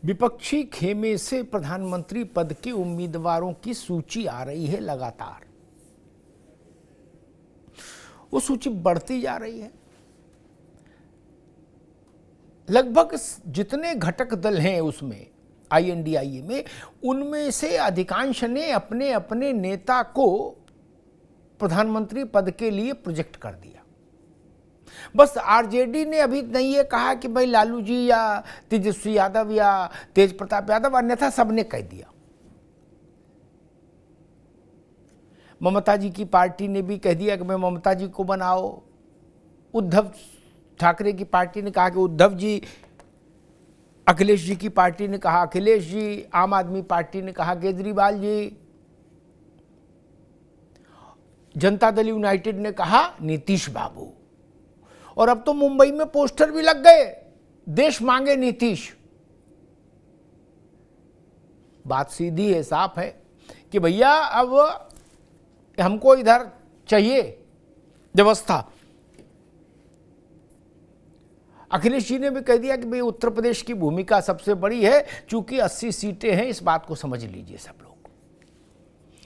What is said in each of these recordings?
विपक्षी खेमे से प्रधानमंत्री पद के उम्मीदवारों की सूची आ रही है लगातार। वो सूची बढ़ती जा रही है। लगभग जितने घटक दल हैं उसमें INDIA में, उनमें से अधिकांश ने अपने अपने नेता को प्रधानमंत्री पद के लिए प्रोजेक्ट कर दिया। बस RJD ने अभी नहीं ये कहा कि भाई लालू जी या तेजस्वी यादव या तेज प्रताप यादव, अन्यथा सबने कह दिया। ममता जी की पार्टी ने भी कह दिया कि मैं ममता जी को बनाओ। उद्धव ठाकरे की पार्टी ने कहा कि उद्धव जी, अखिलेश जी की पार्टी ने कहा अखिलेश जी, आम आदमी पार्टी ने कहा केजरीवाल जी, जनता दल यूनाइटेड ने कहा नीतीश बाबू। और अब तो मुंबई में पोस्टर भी लग गए, देश मांगे नीतीश। बात सीधी है, साफ है कि भैया अब हमको इधर चाहिए व्यवस्था। अखिलेश जी ने भी कह दिया कि भाई उत्तर प्रदेश की भूमिका सबसे बड़ी है, चूंकि 80 सीटें हैं, इस बात को समझ लीजिए सब लोग।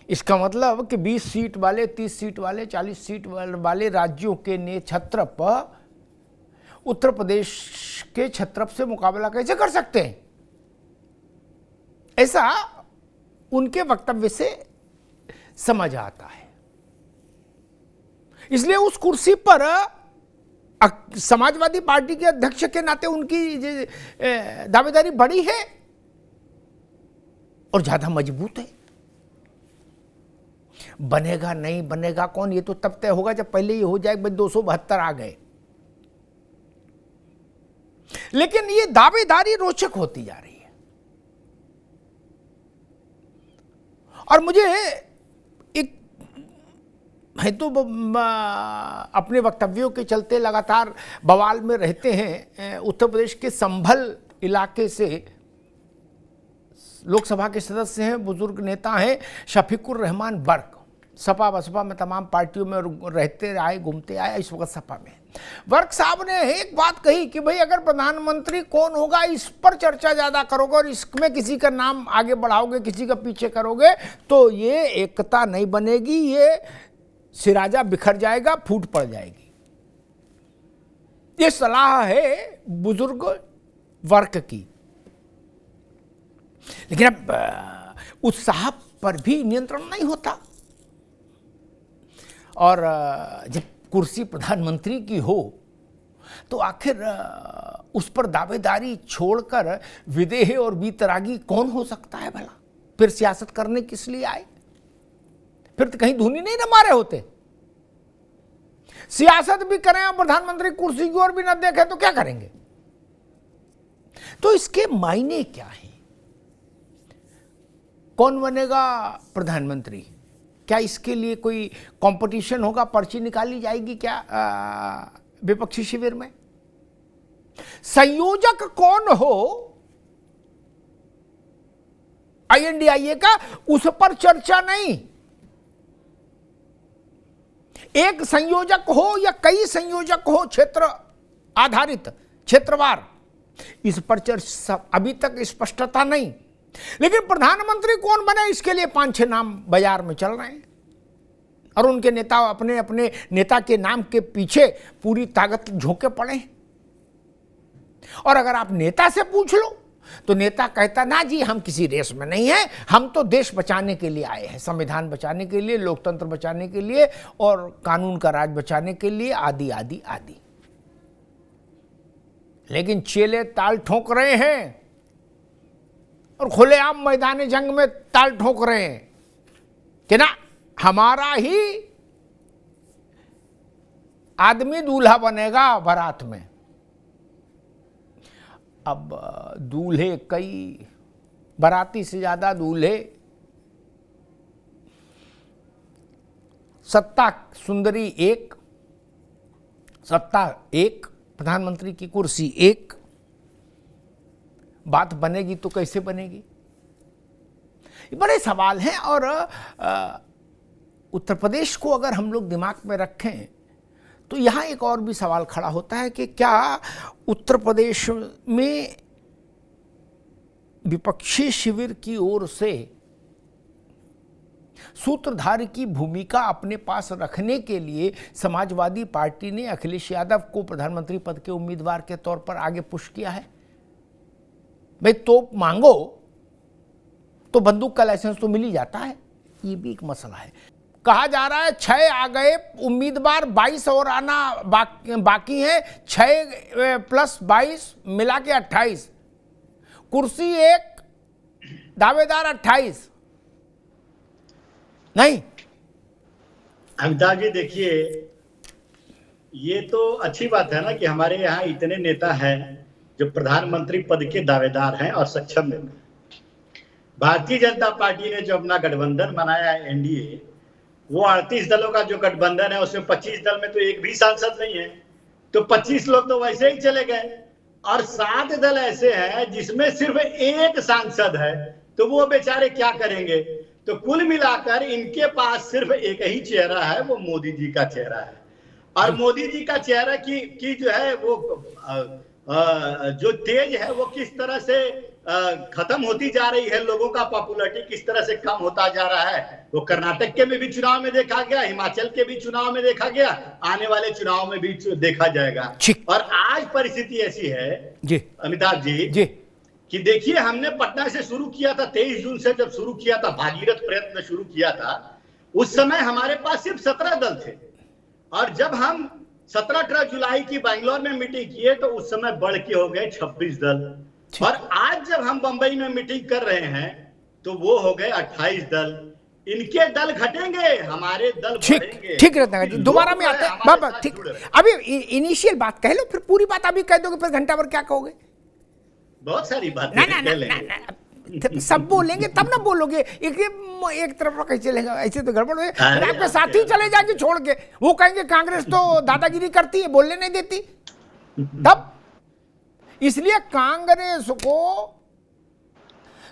इसका मतलब कि 20 सीट वाले, 30 सीट वाले, 40 सीट वाले राज्यों के ने छत्रप उत्तर प्रदेश के छत्रप से मुकाबला कैसे कर सकते हैं, ऐसा उनके वक्तव्य से समझ आता है। इसलिए उस कुर्सी पर समाजवादी पार्टी के अध्यक्ष के नाते उनकी दावेदारी बड़ी है और ज्यादा मजबूत है। बनेगा नहीं बनेगा कौन, ये तो तब तय होगा जब पहले ये हो जाए 272 आ गए। लेकिन ये दावेदारी रोचक होती जा रही है। और मुझे एक है तो अपने वक्तव्यों के चलते लगातार बवाल में रहते हैं, उत्तर प्रदेश के संभल इलाके से लोकसभा के सदस्य हैं, बुजुर्ग नेता हैं शफीकुर रहमान वर्क। सपा बसपा में तमाम पार्टियों में रहते आए, घूमते आए, इस वक्त सपा में। वर्क साहब ने एक बात कही कि भाई अगर प्रधानमंत्री कौन होगा इस पर चर्चा ज्यादा करोगे और इसमें किसी का नाम आगे बढ़ाओगे, किसी का पीछे करोगे, तो ये एकता नहीं बनेगी, ये सिराजा बिखर जाएगा, फूट पड़ जाएगी। ये सलाह है बुजुर्ग वर्क की। लेकिन अब उत्साह पर भी नियंत्रण नहीं होता। और जब कुर्सी प्रधानमंत्री की हो तो आखिर उस पर दावेदारी छोड़कर विदेह और बीतरागी कौन हो सकता है भला? फिर सियासत करने किस लिए आए? फिर तो कहीं धुनी नहीं न मारे होते। सियासत भी करें और प्रधानमंत्री कुर्सी की ओर भी न देखें तो क्या करेंगे? तो इसके मायने क्या हैं? कौन बनेगा प्रधानमंत्री? क्या इसके लिए कोई कंपटीशन होगा? पर्ची निकाली जाएगी क्या विपक्षी शिविर में? संयोजक कौन हो INDIA का, उस पर चर्चा नहीं। एक संयोजक हो या कई संयोजक हो, क्षेत्र आधारित, क्षेत्रवार, इस पर चर्चा अभी तक स्पष्टता नहीं। लेकिन प्रधानमंत्री कौन बने, इसके लिए 5-6 नाम बाजार में चल रहे हैं और उनके नेता अपने अपने नेता के नाम के पीछे पूरी ताकत झोंके पड़े हैं। और अगर आप नेता से पूछ लो तो नेता कहता ना जी हम किसी रेस में नहीं हैं, हम तो देश बचाने के लिए आए हैं, संविधान बचाने के लिए, लोकतंत्र बचाने के लिए और कानून का राज बचाने के लिए, आदि आदि आदि। लेकिन चेले ताल ठोक रहे हैं और खुलेआम मैदान जंग में ताल ठोक रहे हैं कि ना हमारा ही आदमी दूल्हा बनेगा बारात में। अब दूल्हे कई, बाराती से ज्यादा दूल्हे। सत्ता सुंदरी एक, सत्ता एक, प्रधानमंत्री की कुर्सी एक। बात बनेगी तो कैसे बनेगी? ये बड़े सवाल हैं। और उत्तर प्रदेश को अगर हम लोग दिमाग में रखें तो यहाँ एक और भी सवाल खड़ा होता है कि क्या उत्तर प्रदेश में विपक्षी शिविर की ओर से सूत्रधार की भूमिका अपने पास रखने के लिए समाजवादी पार्टी ने अखिलेश यादव को प्रधानमंत्री पद के उम्मीदवार के तौर पर आगे पुश किया है। भाई तोप मांगो तो बंदूक का लाइसेंस तो मिल ही जाता है, ये भी एक मसला है। कहा जा रहा है 6 आ गए उम्मीदवार, 22 और आना बाकी है। 6 + 22 मिला के 28, कुर्सी एक, दावेदार 28। नहीं अमिताभ जी देखिए, ये तो अच्छी बात है ना कि हमारे यहाँ इतने नेता हैं जो प्रधानमंत्री पद के दावेदार हैं और सक्षम नेता। भारतीय जनता पार्टी ने जो अपना गठबंधन बनाया है एनडीए, वो 38 दलों का जो गठबंधन है उसमें 25 दल में तो एक भी सांसद नहीं है, तो 25 लोग तो वैसे ही चले गए। और 7 दल ऐसे हैं जिसमें सिर्फ एक सांसद है, तो वो बेचारे क्या करेंगे। तो कुल मिलाकर इनके पास सिर्फ एक ही चेहरा है, वो मोदी जी का चेहरा है। और मोदी जी का चेहरा की जो है वो जो तेज है वो किस तरह से खत्म होती जा रही है, लोगों का पॉपुलरिटी किस तरह से कम होता जा रहा है, वो कर्नाटक के में भी चुनाव में देखा गया, हिमाचल के भी चुनाव में देखा गया, आने वाले चुनाव में भी देखा जाएगा। और आज परिस्थिति ऐसी है जी अमिताभ जी कि देखिए, हमने पटना से शुरू किया था, 23 जून से जब शुरू किया था, भागीरथ प्रयत्न शुरू किया था, उस समय हमारे पास सिर्फ 17 दल थे। और जब हम 17-18 जुलाई की बैंगलोर में मीटिंग किए तो उस समय बढ़ के हो गए 26 दल। और आज जब हम बंबई में मीटिंग कर रहे हैं तो वो हो गए 28 दल। इनके दल घटेंगे, हमारे दल बढ़ेंगे। ठीक रत्नाकर जी, दोबारा में आते हैं बाबा। ठीक, अभी इनिशियल बात कह लो, फिर पूरी बात अभी कह दोगे, फिर घंटा भर क्या कहोगे? बहुत सारी बातें सब बोलेंगे तब ना बोलोगे, एक तरफ कैसे चलेगा, ऐसे तो गड़बड़ है। आपके साथी चले जाएंगे छोड़ के, वो कहेंगे कांग्रेस तो दादागिरी करती है, बोलने नहीं देती। तब इसलिए कांग्रेस को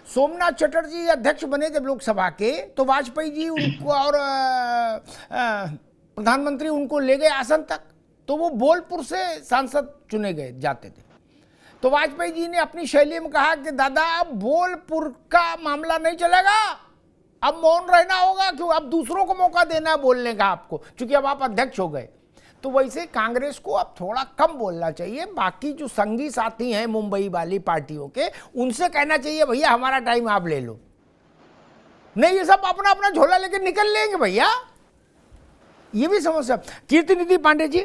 सोमनाथ चटर्जी अध्यक्ष बने जब लोकसभा के, तो वाजपेयी जी उनको और प्रधानमंत्री उनको ले गए आसन तक, तो वो बोलपुर से सांसद चुने गए जाते थे। तो वाजपेयी जी ने अपनी शैली में कहा कि दादा अब बोलपुर का मामला नहीं चलेगा, अब मौन रहना होगा, क्यों अब दूसरों को मौका देना है बोलने का आपको, क्योंकि अब आप अध्यक्ष हो गए। तो वैसे कांग्रेस को अब थोड़ा कम बोलना चाहिए। बाकी जो संगी साथी हैं मुंबई वाली पार्टियों के, उनसे कहना चाहिए भैया हमारा टाइम आप ले लो, नहीं ये सब अपना अपना झोला लेकर निकल लेंगे भैया, ये भी समस्या। कीर्तिनिधि पांडे जी,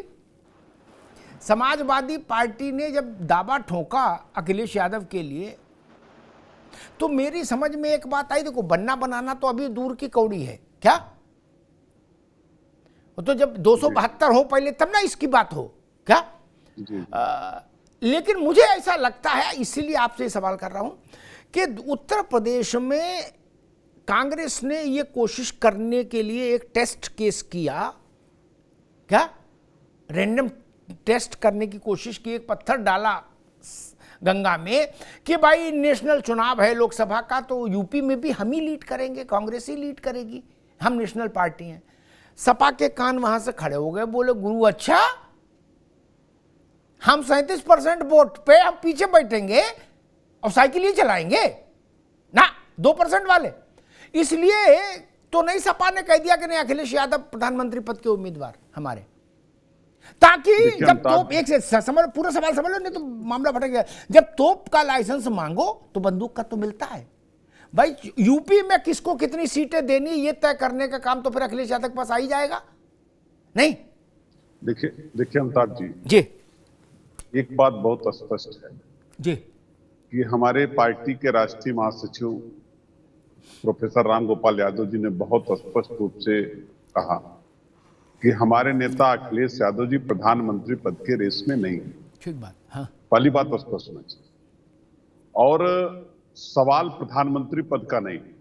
समाजवादी पार्टी ने जब दावा ठोका अखिलेश यादव के लिए, तो मेरी समझ में एक बात आई, देखो बनना बनाना तो अभी दूर की कौड़ी है, क्या तो जब 272 हो पहले तब ना इसकी बात हो क्या। लेकिन मुझे ऐसा लगता है, इसीलिए आपसे सवाल कर रहा हूं कि उत्तर प्रदेश में कांग्रेस ने ये कोशिश करने के लिए एक टेस्ट केस किया, क्या रैंडम टेस्ट करने की कोशिश की, एक पत्थर डाला गंगा में कि भाई नेशनल चुनाव है लोकसभा का, तो यूपी में भी हम ही लीड करेंगे, कांग्रेस ही लीड करेगी, हम नेशनल पार्टी हैं। सपा के कान वहां से खड़े हो गए, बोले गुरु अच्छा, हम 37% वोट पे हम पीछे बैठेंगे और साइकिल ही चलाएंगे ना 2% वाले। इसलिए तो नहीं, सपा ने कह दिया कि नहीं अखिलेश यादव प्रधानमंत्री पद के उम्मीदवार हमारे, ताकि जब तोप एक से समझ, पूरा सवाल समझ लो, नहीं तो मामला भटक गया। जब तोप का लाइसेंस मांगो तो बंदूक का तो मिलता है भाई। यूपी में किसको कितनी सीटें देनी ये तय करने का काम तो फिर अखिलेश यादव के पास आ ही जाएगा, नहीं? देखिए अमिताभ जी, एक बात बहुत स्पष्ट है जी कि हमारे पार्टी के राष्ट्रीय महासचिव प्रोफेसर राम गोपाल यादव जी ने बहुत स्पष्ट रूप से कहा कि हमारे नेता अखिलेश यादव जी प्रधानमंत्री पद के रेस में नहीं है। ठीक बात, हाँ। पहली बात स्पष्ट होना चाहिए। और सवाल प्रधानमंत्री पद का नहीं है,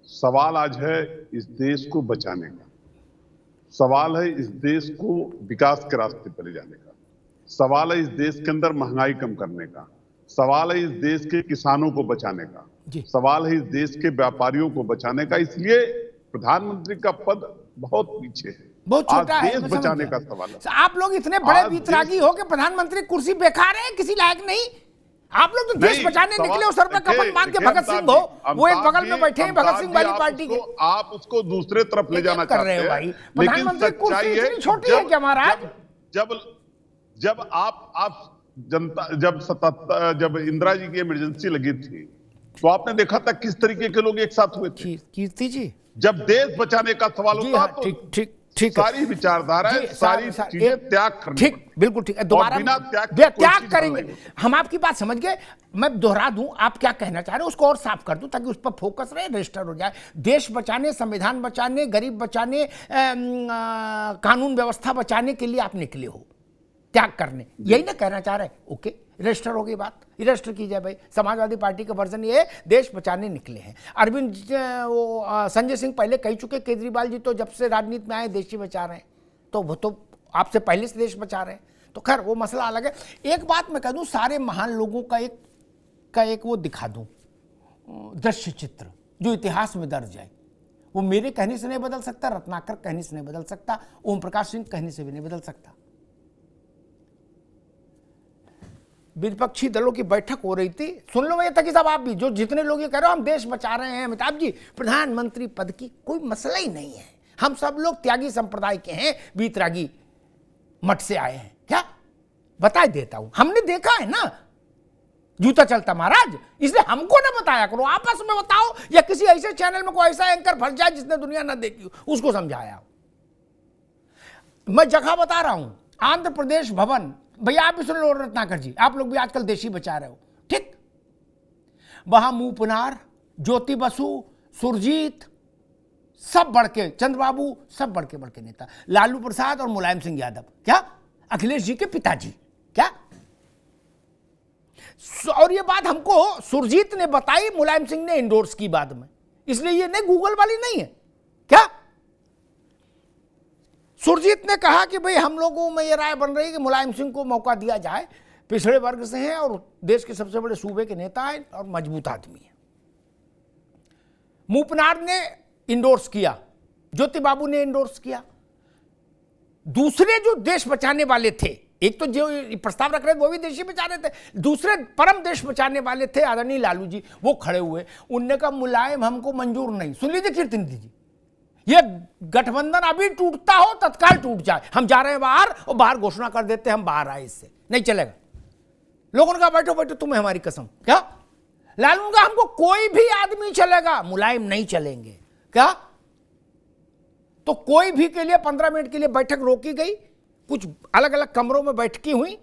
सवाल आज है इस देश को बचाने का, सवाल है इस देश को विकास के रास्ते पर ले जाने का, सवाल है इस देश के अंदर महंगाई कम करने का, सवाल है इस देश के किसानों को बचाने का, सवाल है इस देश के व्यापारियों को बचाने का। इसलिए प्रधानमंत्री का पद बहुत पीछे है, बहुत छोटा है, देश बचाने का सवाल है। आप लोग इतने बड़े वितरागी हो कि प्रधानमंत्री कुर्सी बेकार है, किसी लायक नहीं, आप लोग तो देश नहीं, बचाने सवाल- निकले हो, सर पे कफन बांध के देखिए, भगत सिंह हो, वो एक बगल में बैठे हैं भगत सिंह वाली आप पार्टी के। आप उसको दूसरे तरफ ले ये क्या जाना कर रहे चाहते हो हैं भाई? लेकिन प्रधानमंत्री कुर्सी सच्चाई है इतनी छोटी है क्या महाराज? जब जब आप जनता जब इंदिरा जी की इमरजेंसी लगी थी तो आपने देखा था किस तरीके के लोग एक साथ हुए थे। कीर्ति जी, जब देश बचाने का सवाल जी होता हाँ, तो ठीक है। सारी विचारधाराएं जी, सारी चीजें एक- त्याग करनी ठीक, पड़ती। बिल्कुल ठीक है। दोबारा बिना त्याग के कोई त्याग चीज करेंगे, नहीं होती। हम आपकी बात समझ गए। मैं दोहरा दूं आप क्या कहना चाह रहे हो, उसको और साफ कर दूं ताकि उस पर फोकस रहे, रजिस्टर हो जाए। देश बचाने, संविधान बचाने, गरीब बचाने, कानून व्यवस्था बचाने के लिए आप निकले हो, त्याग करने, यही ना कहना चाह रहे? ओके, रजिस्टर हो गई बात, रजिस्टर की जाए भाई। समाजवादी पार्टी का वर्जन ये है, देश बचाने निकले हैं। अरविंद संजय सिंह पहले कह चुके, केजरीवाल जी तो जब से राजनीति में आए देश ही बचा रहे हैं, तो वो तो आपसे पहले से देश बचा रहे हैं। तो खैर वो मसला अलग है। एक बात मैं कह दूं, सारे महान लोगों का एक वो दिखा दूं दृश्य चित्र जो इतिहास में दर्ज है। वो मेरे कहने से नहीं बदल सकता, रत्नाकर कहने से नहीं बदल सकता, ओम प्रकाश सिंह कहने से भी नहीं बदल सकता। विपक्षी दलों की बैठक हो रही थी, सुन लो भैया तकी साहब, आप भी जो जितने लोग ये कह रहे हो हम देश बचा रहे हैं, अमिताभ जी प्रधानमंत्री पद की कोई मसला ही नहीं है। हम सब लोग त्यागी संप्रदाय के हैं, बीतरागी मठ से आए हैं। क्या बता देता हूं, हमने देखा है ना जूता चलता महाराज, इसलिए हमको ना बताया करो, आपस में बताओ, या किसी ऐसे चैनल में कोई ऐसा एंकर फंस जाए जिसने दुनिया ना देखी हो, उसको समझाया। मैं जगह बता रहा हूं, आंध्र प्रदेश भवन, भैया आप भी सुन लो रत्नाकर जी, आप लोग भी आजकल देशी बचा रहे हो, ठीक? वहां मूपनार, ज्योति बसु, सुरजीत, सब बढ़ के, चंद्रबाबू, सब बढ़ के नेता, लालू प्रसाद और मुलायम सिंह यादव, क्या अखिलेश जी के पिताजी, क्या? और ये बात हमको सुरजीत ने बताई, मुलायम सिंह ने इंडोर्स की बाद में, इसलिए ये नहीं गूगल वाली नहीं है। क्या सुरजीत ने कहा कि भाई हम लोगों में ये राय बन रही है कि मुलायम सिंह को मौका दिया जाए, पिछड़े वर्ग से हैं और देश के सबसे बड़े सूबे के नेता हैं और मजबूत आदमी है। मूपनार ने इंडोर्स किया, ज्योति बाबू ने इंडोर्स किया। दूसरे जो देश बचाने वाले थे, एक तो जो प्रस्ताव रख रहे थे वो भी देश ही बचा रहे थे, दूसरे परम देश बचाने वाले थे आदरणीय लालू जी, वो खड़े हुए, उनने कहा मुलायम हमको मंजूर नहीं। सुन लीजिए कीर्तन जी, ये गठबंधन अभी टूटता हो तत्काल टूट जाए, हम जा रहे हैं बाहर और बाहर घोषणा कर देते हैं हम बाहर आए, इससे नहीं चलेगा। लोगों ने कहा बैठो बैठो, तुम्हें हमारी कसम। क्या लालू का हमको कोई भी आदमी चलेगा, मुलायम नहीं चलेंगे। क्या तो कोई भी के लिए 15 मिनट के लिए बैठक रोकी गई, कुछ अलग अलग कमरों में बैठकी हुई,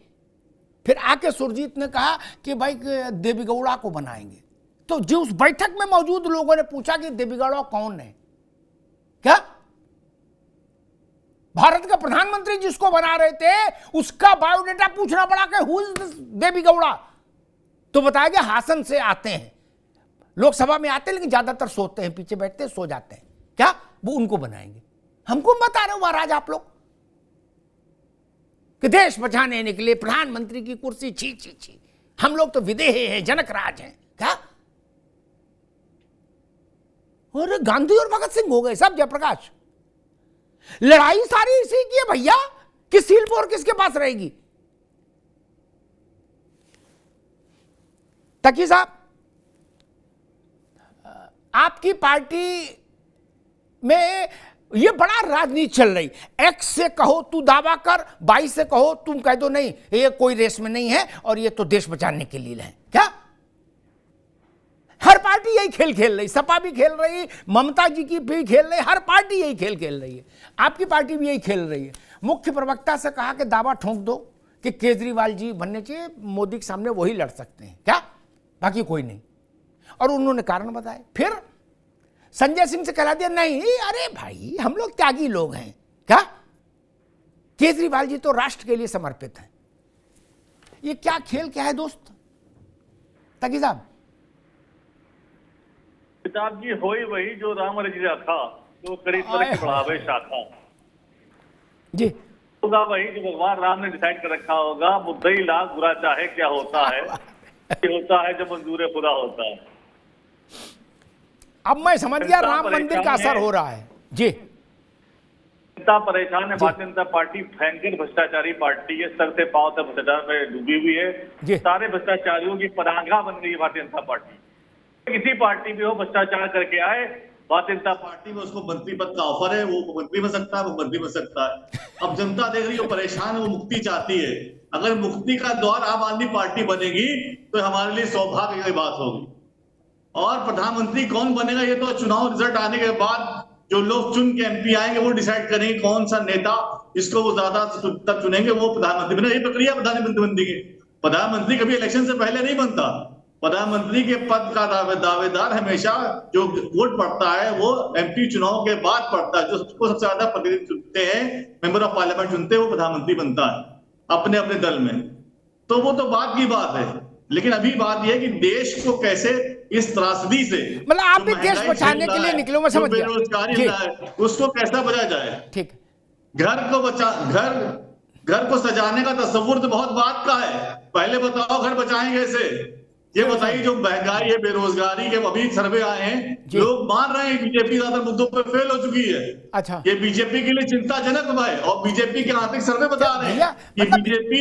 फिर आके सुरजीत ने कहा कि भाई देवीगौड़ा को बनाएंगे। तो जो उस बैठक में मौजूद लोगों ने पूछा कि देवीगौड़ा कौन है? क्या भारत का प्रधानमंत्री जिसको बना रहे थे उसका बायोडेटा पूछना पड़ा कि हु इज देवीगौड़ा? तो बताया गया हासन से आते हैं, लोकसभा में आते हैं लेकिन ज्यादातर सोते हैं, पीछे बैठते हैं, सो जाते हैं। क्या वो उनको बनाएंगे? हमको बता रहे हो महाराज आप लोग कि देश बचाने निकले, प्रधानमंत्री की कुर्सी, छी छी छी, हम लोग तो विदेह हैं, जनक राज हैं। क्या और गांधी और भगत सिंह हो गए सब, जयप्रकाश। लड़ाई सारी इसी की है भैया, किस सील पर किसके पास रहेगी? तकी साहब, आपकी पार्टी में ये बड़ा राजनीति चल रही, एक्स से कहो तू दावा कर, वाई से कहो तुम कह दो नहीं ये कोई रेस में नहीं है और ये तो देश बचाने के लिए है। क्या हर पार्टी यही खेल खेल रही, सपा भी खेल रही, ममता जी की भी खेल रही, हर पार्टी यही खेल खेल रही है, आपकी पार्टी भी यही खेल रही है। मुख्य प्रवक्ता से कहा कि दावा ठोंक दो कि केजरीवाल जी बनने चाहिए, मोदी के सामने वही लड़ सकते हैं, क्या बाकी कोई नहीं। और उन्होंने कारण बताए। फिर संजय सिंह से कह दिया नहीं, अरे भाई हम लोग त्यागी लोग हैं। क्या केजरीवाल जी तो राष्ट्र के लिए समर्पित हैं। ये क्या खेल क्या है दोस्त तकी साहब? किताब जी हो ही वही जो राम रजिया था, जो करीब तरह की बढ़ावे शाखा जी होगा, वही जो भगवान राम ने डिसाइड कर रखा होगा। मुद्दई लाख बुरा चाहे क्या होता है, होता है जब मंजूर खुदा होता है। अब मैं समझ गया राम मंदिर का असर हो रहा है जी। जनता परेशान है। भारतीय जनता पार्टी भयंकर भ्रष्टाचारी पार्टी है, सर से पांव तक भ्रष्टाचार में डूबी हुई है। सारे भ्रष्टाचारियों की पनाहगाह बन गई है भारतीय जनता पार्टी। किसी पार्टी में हो भ्रष्टाचार करके आए, भारतीय जनता पार्टी में उसको मंत्री पद का ऑफर है, वो मंत्री बन सकता है, वो मंत्री बन सकता है। अब जनता देख रही है, परेशान है, वो मुक्ति चाहती है। अगर मुक्ति का द्वार आम आदमी पार्टी बनेगी तो हमारे लिए सौभाग्य की बात होगी। और प्रधानमंत्री कौन बनेगा ये तो चुनाव रिजल्ट आने के बाद जो लोग चुन के एमपी आएंगे वो डिसाइड करेंगे कौन सा नेता जिसको वो ज्यादा तक चुनेंगे वो प्रधानमंत्री बने। ये प्रक्रिया प्रधानमंत्री बनने की। प्रधानमंत्री कभी इलेक्शन से पहले नहीं बनता। प्रधानमंत्री के पद का दावेदार हमेशा जो वोट पड़ता है वो एमपी चुनाव के बाद पड़ता है। जो सबको सबसे ज्यादा प्रतिनिधि चुनते हैं, मेंबर ऑफ पार्लियामेंट चुनते हैं, वो प्रधानमंत्री बनता है अपने अपने दल में। तो वो तो बात की बात है, लेकिन अभी बात यह है कि देश को कैसे इस त्रासदी से, मतलब आप भी देश बचाने के लिए निकलो, मैं समझ गया, बेरोजगारी है उसको कैसा बचाया जाए। ठीक, घर को सजाने का तस्वुर तो बहुत बात का है, पहले बताओ घर बचाएंगे कैसे। ये बताइए जो महंगाई है, बेरोजगारी के अभी सर्वे आए हैं, लोग मान रहे हैं बीजेपी ज्यादा मुद्दों पर फेल हो चुकी है। अच्छा, ये बीजेपी के लिए चिंताजनक है। और बीजेपी के आर्थिक सर्वे बता रहे हैं कि मतलब बीजेपी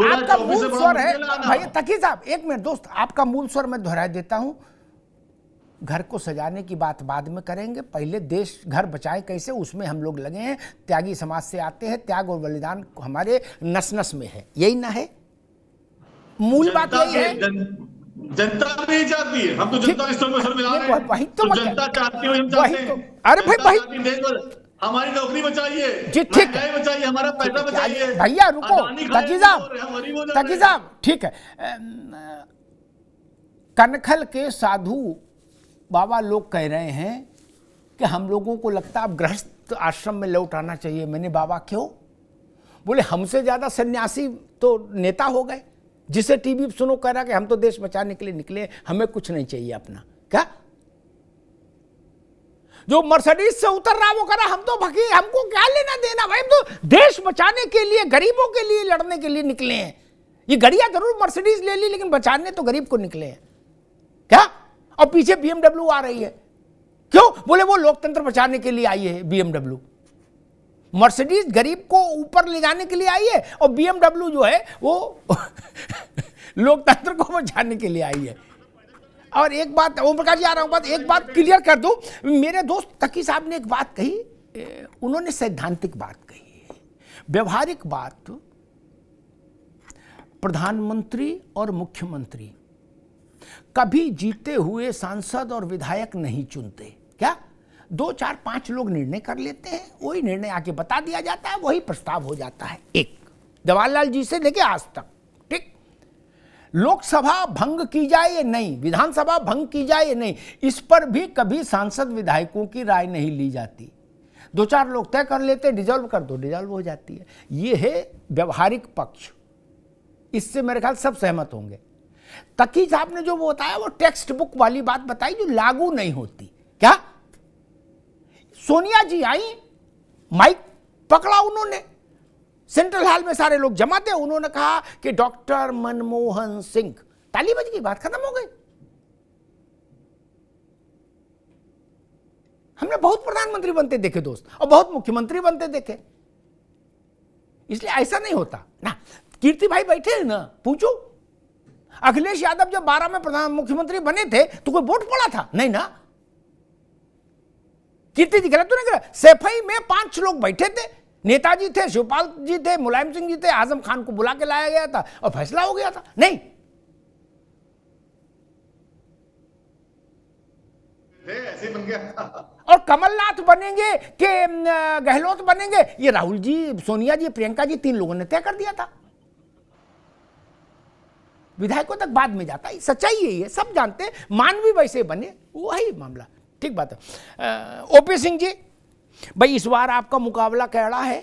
आपका मूल स्वर है भाई भाई। तकी साहब, एक मिनट दोस्त, आपका मूल स्वर मैं दोहरा देता हूं। घर को सजाने की बात बाद में करेंगे, पहले देश घर बचाए कैसे उसमें हम लोग लगे हैं। त्यागी समाज से आते हैं, त्याग और बलिदान हमारे नस नस में है, यही ना है मूल बात, यही है। जनता नहीं चाहती है, हम तो जनता के स्तर में सर मिला रहे हैं। वही तो जनता चाहती है, हम चाहते हैं। अरे भाई हमारी नौकरी बचाइए, जी ठीक है, बचाइए, हमारा पैसा बचाइए। भैया रुको, तकी साहब ठीक है। कनखल के साधु बाबा लोग कह रहे हैं कि हम लोगों को लगता है अब गृहस्थ आश्रम में लौट आना चाहिए। मैंने बाबा क्यों? बोले हमसे ज्यादा सन्यासी तो नेता हो गए, जिसे टीवी सुनो कह रहा कि हम तो देश बचाने के लिए निकले, हमें कुछ नहीं चाहिए अपना। क्या जो मर्सिडीज से उतर रहा वो कह रहा हम तो भगी, हमको क्या लेना देना भाई, हम तो देश बचाने के लिए, गरीबों के लिए लड़ने के लिए निकले हैं। ये गड़िया जरूर मर्सिडीज ले ली, लेकिन बचाने तो गरीब को निकले हैं। क्या? और पीछे बीएमडब्ल्यू आ रही है, क्यों? बोले वो लोकतंत्र बचाने के लिए आई है बीएमडब्ल्यू। मर्सिडीज गरीब को ऊपर ले जाने के लिए आई है, और बीएमडब्ल्यू जो है वो लोकतंत्र को बचाने के लिए आई है। और एक बात ओम प्रकाश जी आ रहा हूं, एक बात क्लियर कर दूं। मेरे दोस्त तकी साहब ने एक बात कही, उन्होंने सैद्धांतिक बात कही, व्यवहारिक बात। प्रधानमंत्री और मुख्यमंत्री कभी जीते हुए सांसद और विधायक नहीं चुनते। क्या 2, 4, 5 लोग निर्णय कर लेते हैं, वही निर्णय आके बता दिया जाता है, वही प्रस्ताव हो जाता है। एक जवाहरलाल जी से लेके आज तक, ठीक। लोकसभा भंग की जाए या नहीं, विधानसभा भंग की जाए या नहीं, इस पर भी कभी सांसद विधायकों की राय नहीं ली जाती। 2, 4 लोग तय कर लेते, डिजॉल्व कर दो, डिजॉल्व हो जाती है। ये है व्यवहारिक पक्ष, इससे मेरे ख्याल सब सहमत होंगे। तकी साहब ने जो बताया वो टेक्स्ट बुक वाली बात बताई जो लागू नहीं होती। क्या सोनिया जी आई, माइक पकड़ा उन्होंने, सेंट्रल हॉल में सारे लोग जमा थे, उन्होंने कहा कि डॉक्टर मनमोहन सिंह, ताली बज गई, बात खत्म हो गई। हमने बहुत प्रधानमंत्री बनते देखे दोस्त, और बहुत मुख्यमंत्री बनते देखे, इसलिए ऐसा नहीं होता ना। कीर्ति भाई बैठे हैं ना, पूछो अखिलेश यादव जब 12 में मुख्यमंत्री बने थे तो कोई वोट पड़ा था? नहीं ना। कीर्ति जी गलत तो नहीं कर, सैफई में 5 लोग बैठे थे, नेताजी थे, शिवपाल जी थे, मुलायम सिंह जी थे, आजम खान को बुला के लाया गया था और फैसला हो गया था। नहीं, ऐसे बन गया। और कमलनाथ बनेंगे कि गहलोत बनेंगे, ये राहुल जी, सोनिया जी, प्रियंका जी, 3 लोगों ने तय कर दिया था। विधायकों तक बाद में जाता है, सच्चाई यही है, सब जानते हैं, मानवी वैसे बने, वही मामला। ठीक बात है। ओपी सिंह जी, भाई इस बार आपका मुकाबला कैड़ा है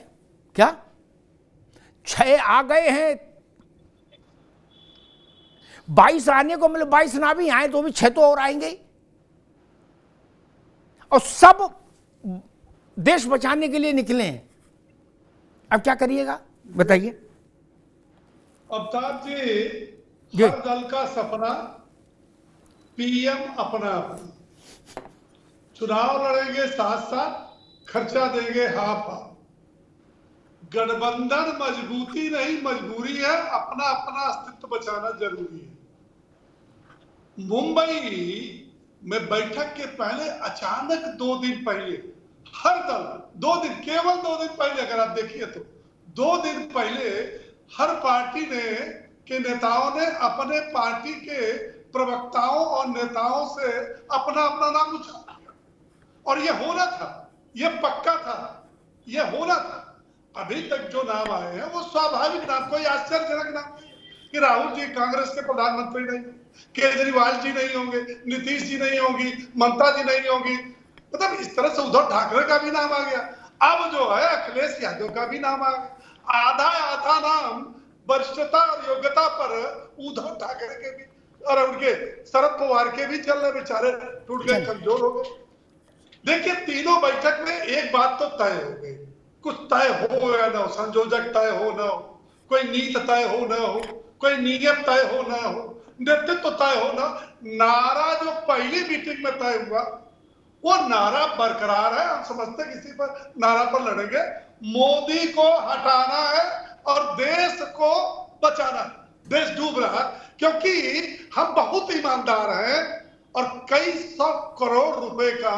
क्या? 6 आ गए हैं, 22 आने को, मतलब 22 ना भी आए तो भी 6 तो और आएंगे, और सब देश बचाने के लिए निकले हैं। अब क्या करिएगा बताइए। अवतार जी, हर दल का सपना पीएम अपना, चुनाव लड़ेंगे साथ साथ, खर्चा देंगे हाफ हाफ। गठबंधन मजबूती नहीं मजबूरी है, अपना अपना अस्तित्व बचाना जरूरी है। मुंबई में बैठक के पहले अचानक 2 दिन पहले हर दल 2 दिन, केवल 2 दिन पहले अगर आप देखिए तो 2 दिन पहले हर पार्टी के नेताओं ने अपने पार्टी के प्रवक्ताओं और नेताओं से अपना अपना नाम उछाला और ये होना था, ये पक्का था, ये होना था। अभी तक जो नाम आए हैं वो स्वाभाविक नाम, कोई आश्चर्यजनक नाम नहीं कि राहुल जी कांग्रेस के प्रधानमंत्री नहीं, केजरीवाल जी नहीं होंगे, नीतीश जी नहीं होंगी, ममता जी नहीं होंगी, मतलब इस तरह से उद्धव ठाकरे का भी नाम आ गया। अब जो है अखिलेश यादव का भी नाम आ गया। आधा आधा नाम वरिष्ठता और योग्यता पर उद्धव ठाकरे के भी और उनके शरद पवार के भी चल रहे, बेचारे टूट गए, कमजोर हो गए। देखिए तीनों बैठक में एक बात तो तय हो गई, कुछ तय हो या ना हो, संयोजक तय हो ना हो, कोई नीति तय हो ना हो, कोई नियम तय हो ना हो, नेतृत्व तय हो ना, नारा जो पहली मीटिंग में तय हुआ वो नारा बरकरार है। हम समझते किसी पर नारा पर लड़ेंगे, मोदी को हटाना है और देश को बचाना है। देश डूब रहा है क्योंकि हम बहुत ईमानदार हैं और कई 100 करोड़ रुपए का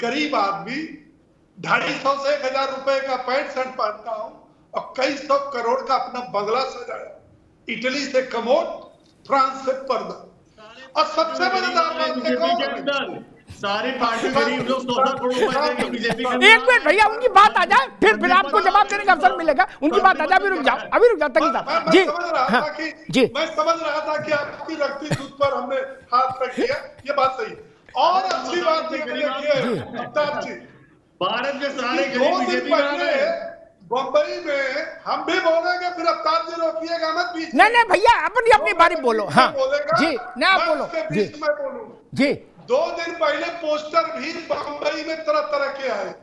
गरीब आदमी 250 से 1000 रुपए का पैंट शर्ट पहनता हूं और कई 100 करोड़ का अपना बंगला सजाया, इटली से कमोड, फ्रांस से पर्दा। और सबसे बड़ी सारी पार्टी गरीब लोग 100 करोड़ रुपए देंगे बीजेपी को। एक मिनट भैया, उनकी बात आ जाए फिर आपको जवाब देने का अवसर मिलेगा। उनकी बात आ जाए, अभी रुक जाओ तकी साहब जी। जी मैं समझ रहा था कि आपकी रक्ति दूध पर हमने हाथ रख दिया, ये बात सही है। और अच्छी बात देखिए अमिताभ जी, भारत के सारे गरीब बीजेपी में आ गए। बम्बई में हम भी बोलेंगे, फिर अमिताभ जी रोकिएगा मत बीच में। नहीं भैया, अपनी बारी बोलो। हाँ जी, नहीं आप बोलो जी। मैं बोलूँ जी। 2 दिन पहले पोस्टर भी बंबई में तरह तरह के आए,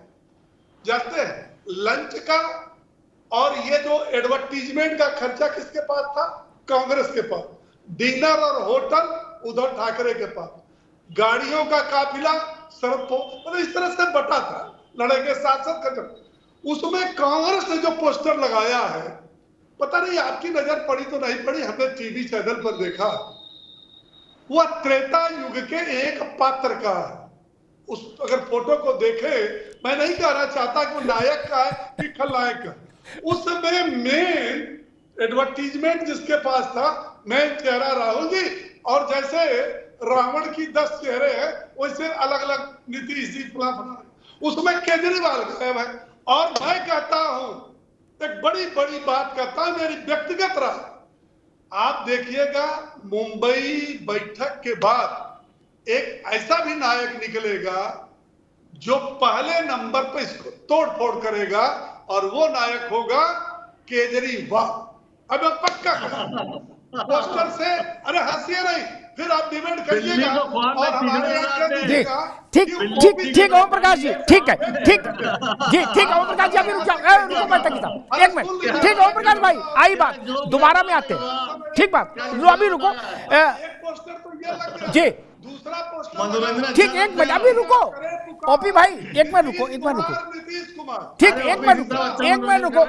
जैसे लंच का, और ये जो एडवर्टीजमेंट का खर्चा किसके पास था? कांग्रेस के पास। डिनर और होटल उद्धव ठाकरे के पास। गाड़ियों का काफिला शरद पवार, मतलब इस तरह से बटा था, लड़ेंगे साथ साथ खर्चा। उसमें कांग्रेस ने जो पोस्टर लगाया है, पता नहीं आपकी नजर पड़ी तो नहीं पड़ी, हमने टीवी चैनल पर देखा, वह त्रेता युग के एक पात्र का है। उस अगर फोटो को देखे, मैं नहीं कहना चाहता कि वो नायक का है कि खलनायक का, उसमें मेन एडवर्टीजमेंट जिसके पास था, मेन चेहरा राहुल जी, और जैसे रावण की 10 चेहरे हैं वैसे अलग अलग नीतीश जी फलाना, उसमें केजरीवाल गायब है। और मैं कहता हूं, एक बड़ी बड़ी बात कहता हूं, मेरी व्यक्तिगत राय, आप देखिएगा मुंबई बैठक के बाद एक ऐसा भी नायक निकलेगा जो पहले नंबर पर इसको तोड़ फोड़ करेगा, और वो नायक होगा केजरीवाल। अब पक्का पोस्टर से, अरे हंसिए नहीं, फिर आप डिबेट करिएगा और हमारे ठीक ओम प्रकाश जी, ठीक है, ठीक जी, ठीक है ओम प्रकाश जी, अभी रुक जाओ, मैं तकी साहब एक मिनट। ठीक है ओम प्रकाश भाई, आई बात दोबारा में आते हैं, ठीक बात, अभी रुको जी, दूसरा पोस्टर ठीक, एक मिनट अभी रुको ओपी भाई, एक मिनट रुको ठीक, एक मिनट रुको।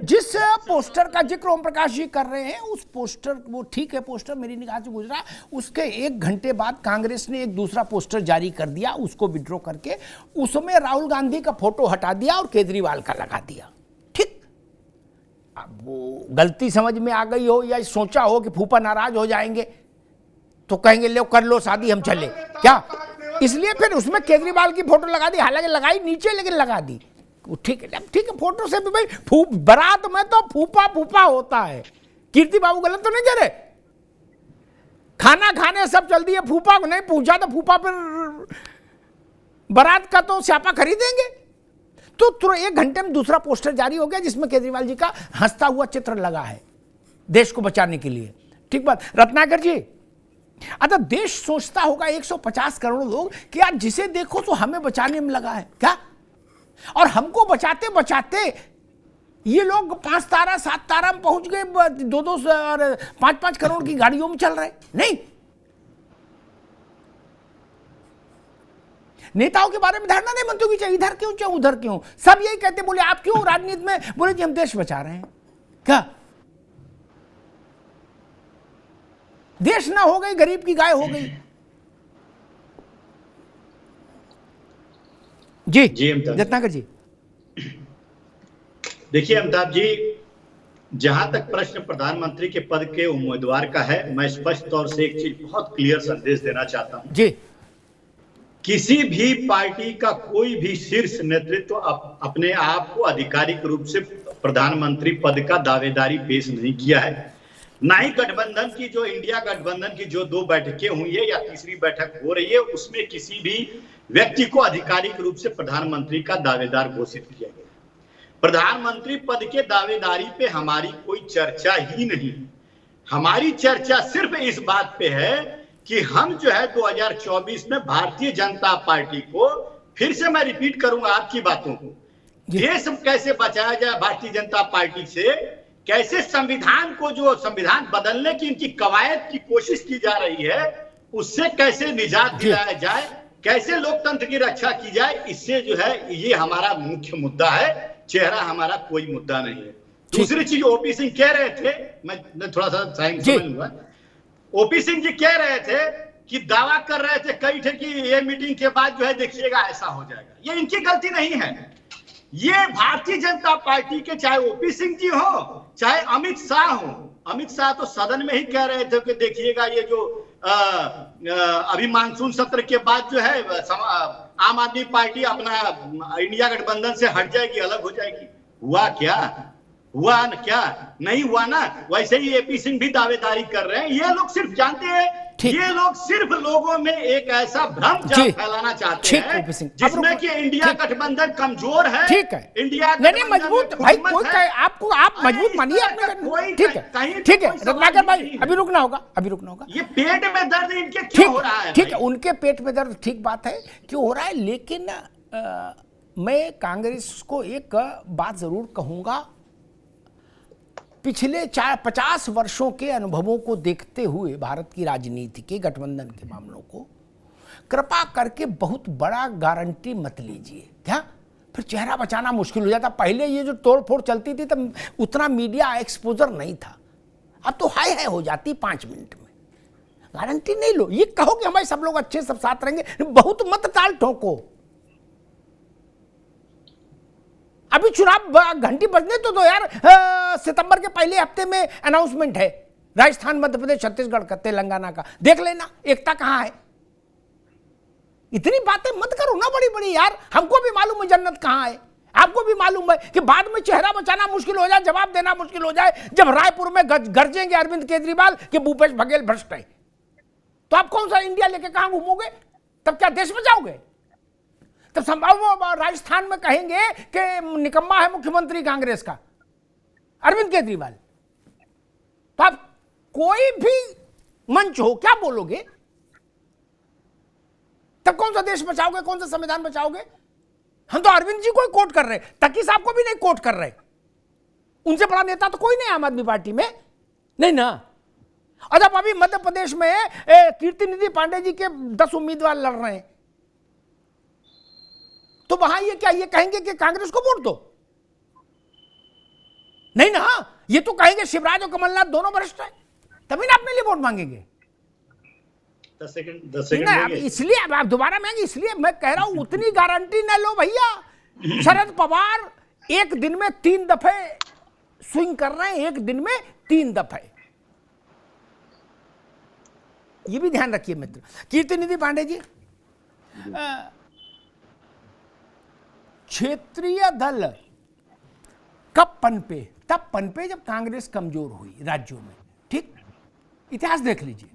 जिस पोस्टर का जिक्र ओम प्रकाश जी कर रहे हैं, उस पोस्टर, वो ठीक है, पोस्टर मेरी निगाह से गुजरा, उसके 1 घंटे बाद कांग्रेस ने एक दूसरा पोस्टर जारी कर दिया, उसको विड्रॉ करके उसमें राहुल गांधी का फोटो हटा दिया और केजरीवाल का लगा दिया। ठीक, अब वो गलती समझ में आ गई हो या सोचा हो कि फूफा नाराज हो जाएंगे तो कहेंगे लो कर लो शादी, हम चले क्या, इसलिए फिर उसमें केजरीवाल की फोटो लगा दी, हालांकि लगाई नीचे लेकिन लगा दी। ठीक है, फोटो से भी भाई बारात में तो फूफा फूफा होता है। कीर्ति बाबू गलत तो नहीं कह रहे, खाना खाने सब चल दिए, फूफा को नहीं पूछा तो फूफा फिर बारात का तो स्यापा खरीदेंगे। तो तुरंत 1 घंटे में दूसरा पोस्टर जारी हो गया जिसमें केजरीवाल जी का हंसता हुआ चित्र लगा है देश को बचाने के लिए। ठीक बात रत्नाकर जी, अतः देश सोचता होगा 150 करोड़ लोग कि यार जिसे देखो तो हमें बचाने में लगा है क्या, और हमको बचाते बचाते ये लोग 5 तारा 7 तारा में पहुंच गए, 2-2 और 5-5 करोड़ की गाड़ियों में चल रहे। नहीं, नेताओं के बारे में धारणा नहीं बनती कि चाहे इधर क्यों चाहे उधर क्यों, सब यही कहते बोले आप क्यों राजनीति में, बोले जी हम देश बचा रहे हैं। क्या देश ना हो गई, गरीब की गाय हो गई। जी जी अमिताभ जतनाकर जी। देखिए अमिताभ जी, जहां तक प्रश्न प्रधानमंत्री के पद के उम्मीदवार का है, मैं स्पष्ट तौर से एक चीज बहुत क्लियर संदेश देना चाहता हूं जी। किसी भी पार्टी का कोई भी शीर्ष नेतृत्व अपने आप को आधिकारिक रूप से प्रधानमंत्री पद का दावेदारी पेश नहीं किया है। ना ही गठबंधन की जो इंडिया गठबंधन की जो 2 बैठकें हुई है या तीसरी बैठक हो रही है, उसमें किसी भी व्यक्ति को आधिकारिक रूप से प्रधानमंत्री का दावेदार घोषित किया गया। प्रधानमंत्री पद के दावेदारी पे हमारी कोई चर्चा ही नहीं। हमारी चर्चा सिर्फ इस बात पे है कि हम जो है 2024 में भारतीय जनता पार्टी को, फिर से मैं रिपीट करूंगा आपकी बातों को, देश कैसे बचाया जाए भारतीय जनता पार्टी से, कैसे संविधान को, जो संविधान बदलने की इनकी कवायद की कोशिश की जा रही है, उससे कैसे निजात दिलाया जाए, कैसे लोकतंत्र की रक्षा की जाए, इससे जो है ये हमारा मुख्य मुद्दा है। चेहरा हमारा कोई मुद्दा नहीं है। दूसरी चीज ओपी सिंह कह रहे थे, मैं थोड़ा सा समझ लूंगा। ओपी सिंह जी कह रहे थे कि दावा कर रहे थे कई थे कि ये मीटिंग के बाद जो है देखिएगा ऐसा हो जाएगा। ये इनकी गलती नहीं है, ये भारतीय जनता पार्टी के, चाहे ओपी सिंह जी हो चाहे अमित शाह हो। अमित शाह तो सदन में ही कह रहे थे कि देखिएगा ये जो अभी मानसून सत्र के बाद जो है आम आदमी पार्टी अपना इंडिया गठबंधन से हट जाएगी, अलग हो जाएगी। हुआ क्या? हुआ न क्या? नहीं हुआ ना। वैसे ही एपी सिंह भी दावेदारी कर रहे हैं। ये लोग सिर्फ जानते हैं, ये लोग सिर्फ लोगों में एक ऐसा भ्रम फैलाना चाहते हैं जिसमें कि इंडिया गठबंधन कमजोर है। ठीक है, इंडिया नहीं मजबूत भाई, कोई आपको आप मजबूत मानिए अपने। ठीक है ठीक है रत्नाकर भाई, अभी रुकना होगा। ये पेट में दर्द इनके क्यों हो रहा है? ठीक है, उनके पेट में दर्द, ठीक बात है क्यों हो रहा है, लेकिन मैं कांग्रेस को एक बात जरूर कहूंगा, पिछले 50 वर्षों के अनुभवों को देखते हुए भारत की राजनीति के गठबंधन के मामलों को कृपा करके बहुत बड़ा गारंटी मत लीजिए। क्या फिर चेहरा बचाना मुश्किल हो जाता। पहले ये जो तोड़फोड़ चलती थी तब उतना मीडिया एक्सपोजर नहीं था, अब तो हाई हो जाती 5 मिनट में। गारंटी नहीं लो, ये कहो कि हमारे सब लोग अच्छे सब साथ रहेंगे, बहुत मत ताल ठोको। अभी चुनाव घंटी बजने तो दो यार, सितंबर के पहले हफ्ते में अनाउंसमेंट है, राजस्थान, मध्य प्रदेश, छत्तीसगढ़ का, तेलंगाना का, देख लेना एकता कहां है। इतनी बातें मत करो ना बड़ी बड़ी यार, हमको भी मालूम है जन्नत कहां है, आपको भी मालूम है कि बाद में चेहरा बचाना मुश्किल हो जाए, जवाब देना मुश्किल हो जाए, जब रायपुर में गरजेंगे अरविंद केजरीवाल कि भूपेश बघेल भ्रष्ट है, तो आप कौन सा इंडिया लेके कहां घूमोगे? तब क्या देश बचाओगे? तब संभव राजस्थान में कहेंगे कि निकम्मा है मुख्यमंत्री कांग्रेस का अरविंद केजरीवाल, तो आप कोई भी मंच हो क्या बोलोगे? तब कौन सा देश बचाओगे, कौन सा संविधान बचाओगे? हम तो अरविंद जी को ही कोट कर रहे, तकी साहब को भी नहीं कोट कर रहे। उनसे बड़ा नेता तो कोई नहीं आम आदमी पार्टी में, नहीं ना। और जब अभी मध्य प्रदेश में कीर्ति निधि पांडे जी के 10 उम्मीदवार लड़ रहे हैं, तो वहां ये क्या ये कहेंगे कि कांग्रेस को वोट दो? नहीं ना, ये तो कहेंगे शिवराज और कमलनाथ दोनों भ्रष्ट हैं, तभी ना अपने लिए वोट मांगेंगे। 10 सेकंड इसलिए आप दोबारा मांगे, इसलिए मैं कह रहा हूं उतनी गारंटी ना लो भैया। शरद पवार एक दिन में 3 दफे स्विंग कर रहे हैं, एक दिन में 3 दफे, ये भी ध्यान रखिए मित्र। कीर्ति निधि पांडे जी, क्षेत्रीय दल कब पनपे? तब पनपे जब कांग्रेस कमजोर हुई राज्यों में। ठीक, इतिहास देख लीजिए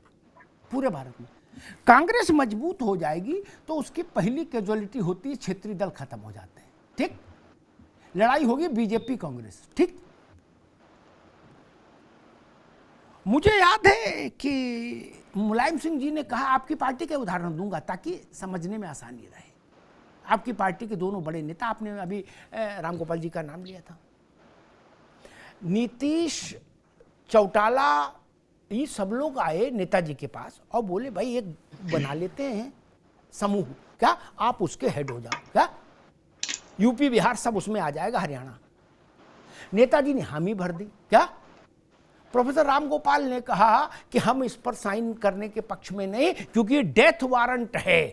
पूरे भारत में। कांग्रेस मजबूत हो जाएगी तो उसकी पहली कैजुअलिटी होती है क्षेत्रीय दल खत्म हो जाते हैं। ठीक, लड़ाई होगी बीजेपी कांग्रेस। ठीक, मुझे याद है कि मुलायम सिंह जी ने कहा, आपकी पार्टी के उदाहरण दूंगा ताकि समझने में आसानी रहे। आपकी पार्टी के दोनों बड़े नेता, आपने अभी रामगोपाल जी का नाम लिया था, नीतीश, चौटाला, ये सब लोग आए नेताजी के पास और बोले भाई एक बना लेते हैं समूह, क्या आप उसके हेड हो जाओ, क्या यूपी बिहार सब उसमें आ जाएगा, हरियाणा। नेताजी ने हामी भर दी, क्या प्रोफेसर राम गोपाल ने कहा कि हम इस पर साइन करने के पक्ष में नहीं क्योंकि ये डेथ वारंट है,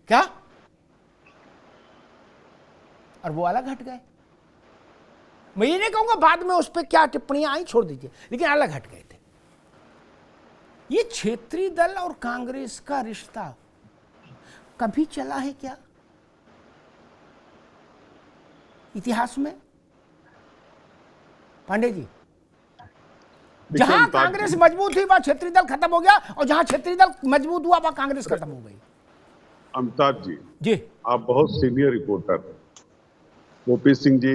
क्या, और वो अलग हट गए। मैं ये नहीं कहूंगा बाद में उस पर क्या टिप्पणियां आई, छोड़ दीजिए, लेकिन अलग हट गए थे। ये क्षेत्रीय दल और कांग्रेस का रिश्ता कभी चला है क्या इतिहास में? पांडे जी, जहां कांग्रेस मजबूत हुई वहां क्षेत्रीय दल खत्म हो गया, और जहां क्षेत्रीय दल मजबूत हुआ वहां कांग्रेस खत्म हो गई। अमिताभ जी, आप बहुत senior reporter. OP Singh ji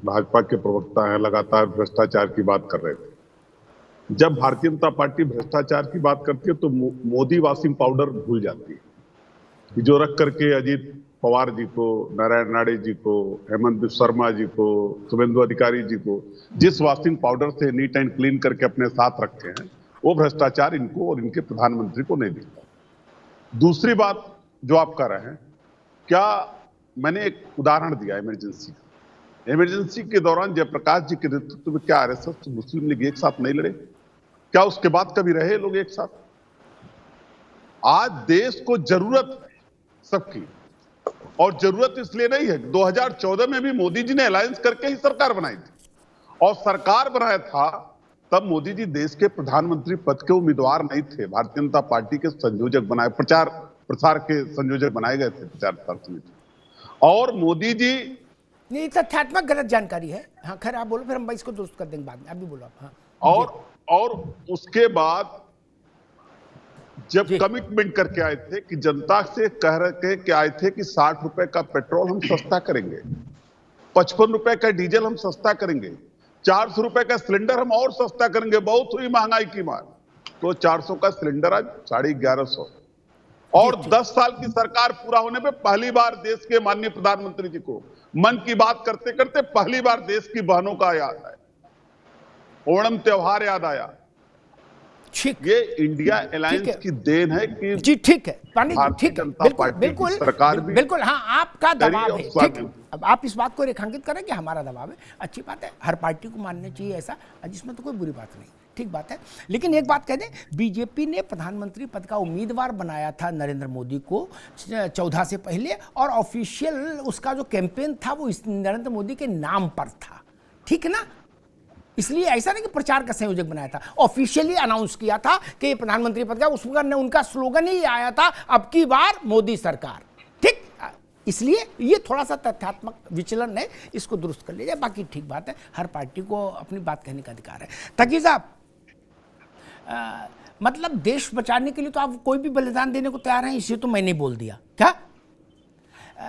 Bhajpa के प्रवक्ता हैं, लगातार भ्रष्टाचार की बात कर रहे थे। जब भारतीय जनता पार्टी भ्रष्टाचार की बात करती है तो मोदी वाशिंग पाउडर भूल जाती है कि जो रख करके अजीत पवार जी को, नारायण राणे जी को, हेमंत बिस्वा शर्मा जी को, शुभेंदु अधिकारी जी को जिस वाशिंग पाउडर से नीट एंड क्लीन करके अपने साथ रखे हैं, वो भ्रष्टाचार इनको और इनके प्रधानमंत्री को नहीं दिखता। दूसरी बात जो आप कर रहे हैं, क्या मैंने एक उदाहरण दिया इमरजेंसी का। इमरजेंसी के दौरान जयप्रकाश जी के नेतृत्व में क्या आरएसएस तो मुस्लिम लीग एक साथ नहीं लड़े? क्या उसके बाद कभी रहे लोग एक साथ? आज देश को जरूरत है सबकी, और जरूरत इसलिए नहीं है, 2014 में भी मोदी जी ने अलायंस करके ही सरकार बनाई थी, और सरकार बनाया था तब मोदी जी देश के प्रधानमंत्री पद के उम्मीदवार नहीं थे, भारतीय जनता पार्टी के संयोजक बनाए, प्रचार प्रसार के संयोजक बनाए गए थे, प्रचार प्रसार समिति। और मोदी जी, नहीं, तथ्यात्मक गलत जानकारी है। हाँ खैर आप बोलो, फिर हम इसको दुरुस्त कर देंगे बाद में, अभी बोलो आप। हाँ, और उसके बाद जब कमिटमेंट करके आए थे कि जनता से कह रहे के आए थे कि 60 रुपए का पेट्रोल हम सस्ता करेंगे, 55 रुपए का डीजल हम सस्ता करेंगे, 400 रुपए का सिलेंडर हम और सस्ता करेंगे, बहुत हुई महंगाई की मार। तो 400 का सिलेंडर आज 1150। और 10 साल की सरकार पूरा होने पे पहली बार देश के माननीय प्रधानमंत्री जी को मन की बात करते करते पहली बार देश की बहनों का याद आया, ओणम त्योहार याद आया। ये इंडिया अलायंस की देन है कि जी ठीक है पांडे जी, ठीक है, बिल्कुल बिल्कुल सरकार भी बिल्कुल, हाँ आपका दबाव है, ठीक है। अब आप इस बात को रेखांकित करें कि हमारा दबाव है, अच्छी बात है, हर पार्टी को मानना चाहिए ऐसा, जिसमें तो कोई बुरी बात नहीं, ठीक बात है। लेकिन एक बात कह दें, बीजेपी ने प्रधानमंत्री पद का उम्मीदवार बनाया था नरेंद्र मोदी को 14 से पहले, और ऑफिशियल उसका जो कैंपेन था वो नरेंद्र मोदी के नाम पर था, ठीक है ना। इसलिए ऐसा नहीं कि प्रचार का संयोजक बनाया था, ऑफिशियली अनाउंस किया था कि ये प्रधानमंत्री पद का, उसका उनका स्लोगन ही आया था, अब की बार मोदी सरकार, ठीक। इसलिए ये थोड़ा सा तथ्यात्मक विचलन है, इसको दुरुस्त कर लीजिए, बाकी ठीक बात है, हर पार्टी को अपनी बात कहने का अधिकार है। तकी साहब, मतलब देश बचाने के लिए तो आप कोई भी बलिदान देने को तैयार हैं, इसे तो मैंने बोल दिया क्या,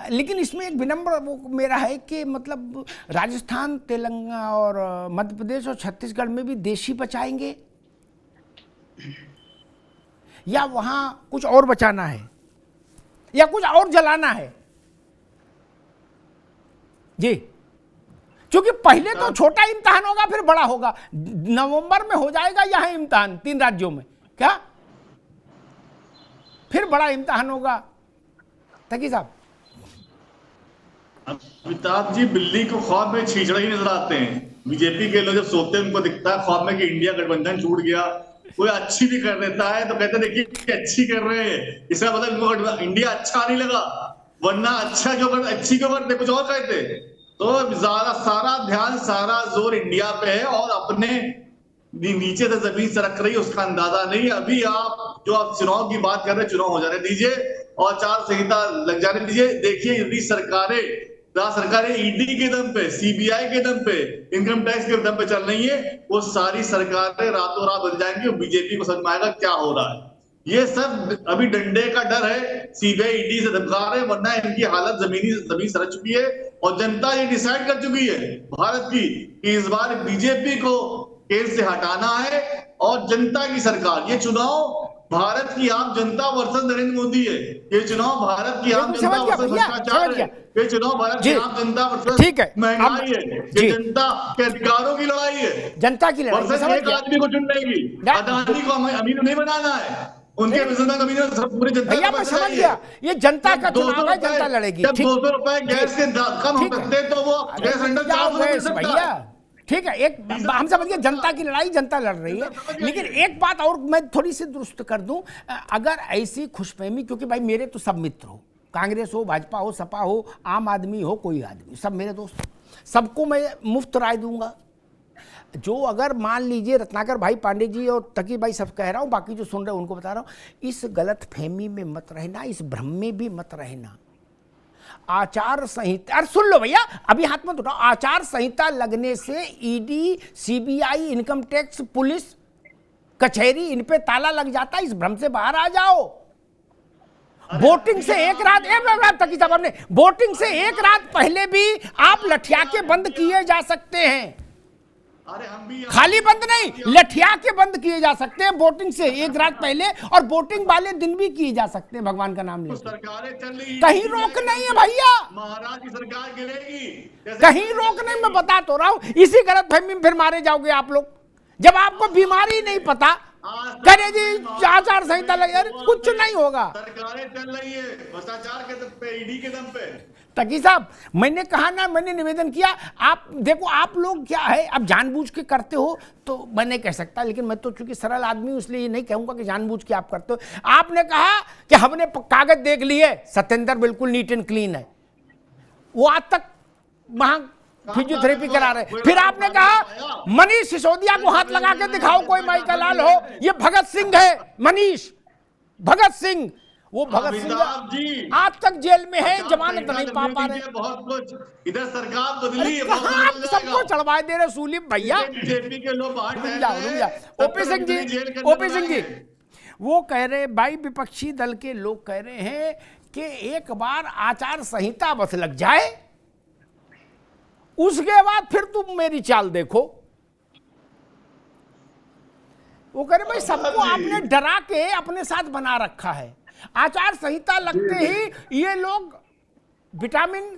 लेकिन इसमें एक विनम्र वो मेरा है कि मतलब राजस्थान, तेलंगाना और मध्य प्रदेश और छत्तीसगढ़ में भी देश ही बचाएंगे या वहां कुछ और बचाना है या कुछ और जलाना है जी? क्योंकि पहले तो छोटा इम्तिहान होगा, फिर बड़ा होगा, नवंबर में हो जाएगा यहाँ इम्तिहान 3 राज्यों में, क्या फिर बड़ा इम्तिहान होगा। तकी साहब, अमिताभ जी बिल्ली को ख्वाब में छींचड़ा ही नजर आते हैं। बीजेपी के लोग जब सोते हैं उनको दिखता है ख्वाब में कि इंडिया गठबंधन छूट गया, कोई अच्छी भी कर देता है तो कहते देखिए अच्छी कर रहे हैं, इसका मतलब इंडिया अच्छा नहीं लगा, वरना अच्छा क्यों कर, अच्छी क्यों करते, कुछ और कहते। तो ज्यादा सारा ध्यान, सारा जोर इंडिया पे है और अपने नीचे से जमीन सरक रही है उसका अंदाजा नहीं। अभी आप जो आप चुनाव की बात कर रहे हैं, चुनाव हो जाने दीजिए और आचार संहिता लग जाने दीजिए। देखिए यदि सरकारें ईडी के दम पे, सीबीआई के दम पे, इनकम टैक्स के दम पे चल रही है, वो सारी सरकारें रातों रात बन जाएंगी और बीजेपी को समझ में आएगा क्या हो रहा है। ये सब अभी डंडे का डर है, सीबीआई ईडी से धमका रहे हैं, वरना इनकी हालत जमीन सरक चुकी है और जनता ये डिसाइड कर चुकी है भारत की कि इस बार बीजेपी को केंद्र से हटाना है और जनता की सरकार। ये चुनाव भारत की आम जनता वर्सेस नरेंद्र मोदी है, ये चुनाव भारत की आम जनता वर्सेस भ्रष्टाचार है, ये चुनाव भारत की आम जनता वर्सेस महंगाई है, ये जनता के अधिकारों की लड़ाई है, जनता की लड़ाई वर्सेस एक आदमी को चुनने की, अदानी को अमीर नहीं बनाना है। उनके विजन में कभी सब पूरी जनता भैया मैं समझ गया, ये जनता का चुनाव है, जनता लड़ेगी। जब 200 रुपए गैस के कम हो सकते तो वो गैस सिलेंडर 400 मिल सकता भैया, ठीक है, एक हम समझ गए, जनता की लड़ाई जनता लड़ रही है। लेकिन एक बात और मैं थोड़ी सी दुरुस्त कर दूं, अगर ऐसी खुशफहमी, क्योंकि भाई मेरे तो सब मित्र हो, कांग्रेस हो, भाजपा हो, सपा हो, आम आदमी हो, कोई आदमी, सब मेरे दोस्त, सबको मैं मुफ्त राय दूंगा। जो अगर मान लीजिए रत्नाकर भाई, पांडे जी और तकी भाई सब कह रहा हूं, बाकी जो सुन रहे हैं उनको बता रहा हूं, इस गलत फहमी में मत रहना, इस भ्रम में भी मत रहना। आचार संहिता, अरे सुन लो भैया, अभी हाथ मत उठाओ, आचार संहिता लगने से ED, CBI, income tax, police, कचहरी, इन पे ताला लग जाता है। इस भ्रम से बाहर आ जाओ। वोटिंग से एक रात, तकी साहब, हमने वोटिंग से एक रात पहले भी आप लठिया के बंद किए जा सकते हैं। अरे हम भी खाली बंद नहीं, लठिया के बंद किए जा सकते हैं वोटिंग से एक रात पहले, और वोटिंग वाले दिन भी किए जा सकते हैं भगवान का नाम लेकर। सरकारें चल रही, कहीं रोक नहीं है भैया, महाराज की सरकार गिरेगी, कहीं रोक नहीं, मैं बता तो रहा हूं। इसी गलत फहमी में फिर मारे जाओगे आप लोग, जब आपको बीमारी नहीं पता, करे जी आचार संहिता लगे, अरे कुछ नहीं होगा। सरकारें चल रही है भ्रष्टाचार के दम पे, ईडी के दम पे। तकी साहब, मैंने कहा ना, मैंने निवेदन किया, आप देखो, आप लोग क्या है, अब जानबूझ के करते हो तो मैं नहीं कह सकता, लेकिन मैं तो चूंकि सरल आदमी हूं इसलिए ये नहीं कहूंगा कि जानबूझ के आप करते हो। आपने कहा कि हमने कागज देख लिए, सत्येंद्र बिल्कुल नीट एंड क्लीन है, वो आज तक वहां फिजियोथेरेपी करा रहे। फिर आपने कहा मनीष सिसोदिया को हाथ लगा के दिखाओ कोई माई का लाल हो, ये भगत सिंह है, मनीष भगत सिंह, वो भगत सिंह आज तक जेल में है, जमानत नहीं पा रहे। बहुत कुछ इधर सरकार बदली है, कहाँ आप सबको चढ़वा दे रहे सूली भैया। बीजेपी के लोग बाहर ओपी सिंह जी वो कह रहे, भाई विपक्षी दल के लोग कह रहे हैं कि एक बार आचार संहिता बस लग जाए, उसके बाद फिर तुम मेरी चाल देखो। वो कह रहे भाई सबको आपने डरा के अपने साथ बना रखा है, आचार संहिता लगते ही ये लोग विटामिन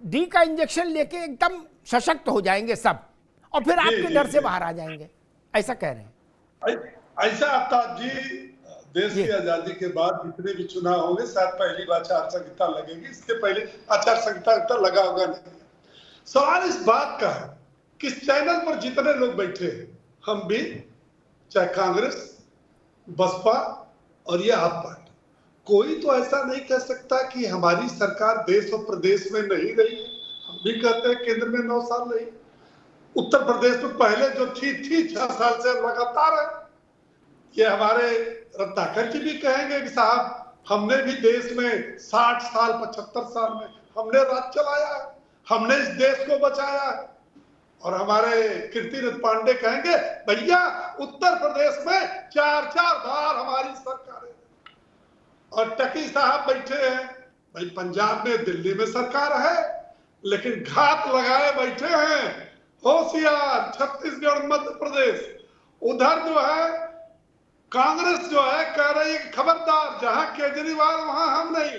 डी का इंजेक्शन लेके एकदम सशक्त हो जाएंगे सब, और फिर आपके डर से बाहर आ जाएंगे, ऐसा कह रहे हैं। ऐसा आफ्ताब जी, देश की आजादी के बाद जितने भी चुनाव होंगे शायद पहली बार आचार संहिता लगेगी, इसके पहले आचार संहिता लगा होगा नहीं। सवाल इस बात का है कि इस चैनल पर जितने लोग बैठे हैं, हम भी, चाहे कांग्रेस, बसपा और ये आप पार्टी, कोई तो ऐसा नहीं कह सकता कि हमारी सरकार देश और प्रदेश में नहीं रही। हम भी कहते हैं केंद्र में 9 साल रही, उत्तर प्रदेश में पहले जो थी 6 साल से लगातार है। ये हमारे रत्नाकर जी भी कहेंगे कि साहब हमने भी देश में 60 साल 75 साल में हमने राज चलाया है, हमने इस देश को बचाया है। और हमारे कीर्तिरथ पांडे कहेंगे भैया उत्तर प्रदेश में 4 बार हमारी सरकार है। और टकी साहब बैठे हैं, भाई पंजाब में, दिल्ली में सरकार है, लेकिन घात लगाए बैठे हैं होशियार छत्तीसगढ़, मध्य प्रदेश। उधर जो है कांग्रेस जो है कह रही है खबरदार, जहां केजरीवाल वहां हम नहीं।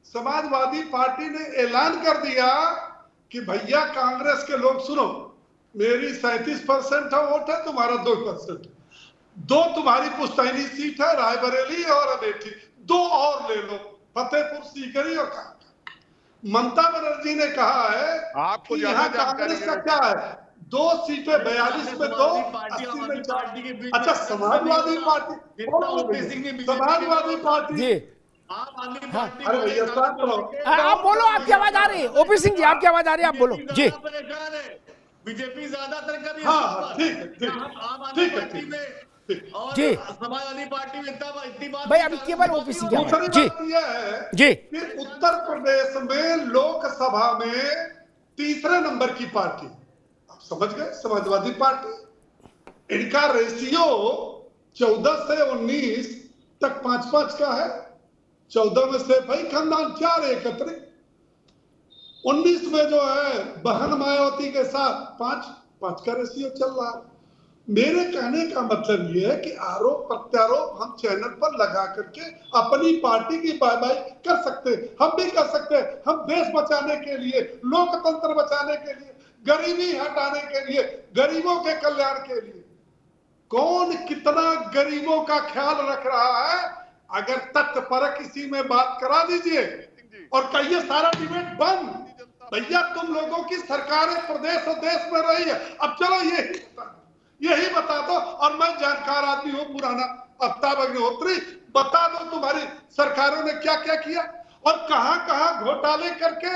समाजवादी पार्टी ने ऐलान कर दिया कि भैया कांग्रेस के लोग सुनो, मेरी 37% है वोट है, तुम्हारा 2%, 2 तुम्हारी पुश्तैनी सीट है, रायबरेली और अमेठी, 2 और ले लो, फतेहपुर सीकरी और कांकेर। ममता बनर्जी ने कहा है आपको कि यहाँ कांग्रेस का क्या है, 2 सीटें 42 में 2, 80 में 4। अच्छा समाजवादी पार्टी, समाजवादी पार्टी, अरे भैया आप बोलो, आपकी आवाज आ रही है। ओपी सिंह जी आपकी आवाज आ रही है, आप बोलो जी। बीजेपी ज्यादातर कर रही है, ठीक है जी, समाजवादी पार्टी में इतनी बात भाई अभी केवल ओपी सिंह जी जी कि उत्तर प्रदेश में लोकसभा में 3रे नंबर की पार्टी, आप समझ गए, समाजवादी पार्टी। इनका रेशियो 14 से 19 तक 5-5 का है। 14 में से भाई खानदान 4 एकत्र, 19 में जो है बहन मायावती के साथ 5-5 का रेशियो चल रहा है। मेरे कहने का मतलब ये है कि आरोप प्रत्यारोप हम चैनल पर लगा करके अपनी पार्टी की बाय कर सकते हैं, हम भी कर सकते हैं। हम देश बचाने के लिए, लोकतंत्र बचाने के लिए, गरीबी हटाने के लिए, गरीबों के कल्याण के लिए, कौन कितना गरीबों का ख्याल रख रहा है अगर तथ्य परक किसी में बात करा दीजिए और कहिए सारा डिबेट बंद। भैया तुम लोगों की सरकारें प्रदेश और देश में रही है, अब चलो यही बता दो। और मैं जानकार आदमी हूँ, पुराना आफ्ताब अग्निहोत्री, बता दो तुम्हारी सरकारों ने क्या क्या किया और कहां कहां घोटाले करके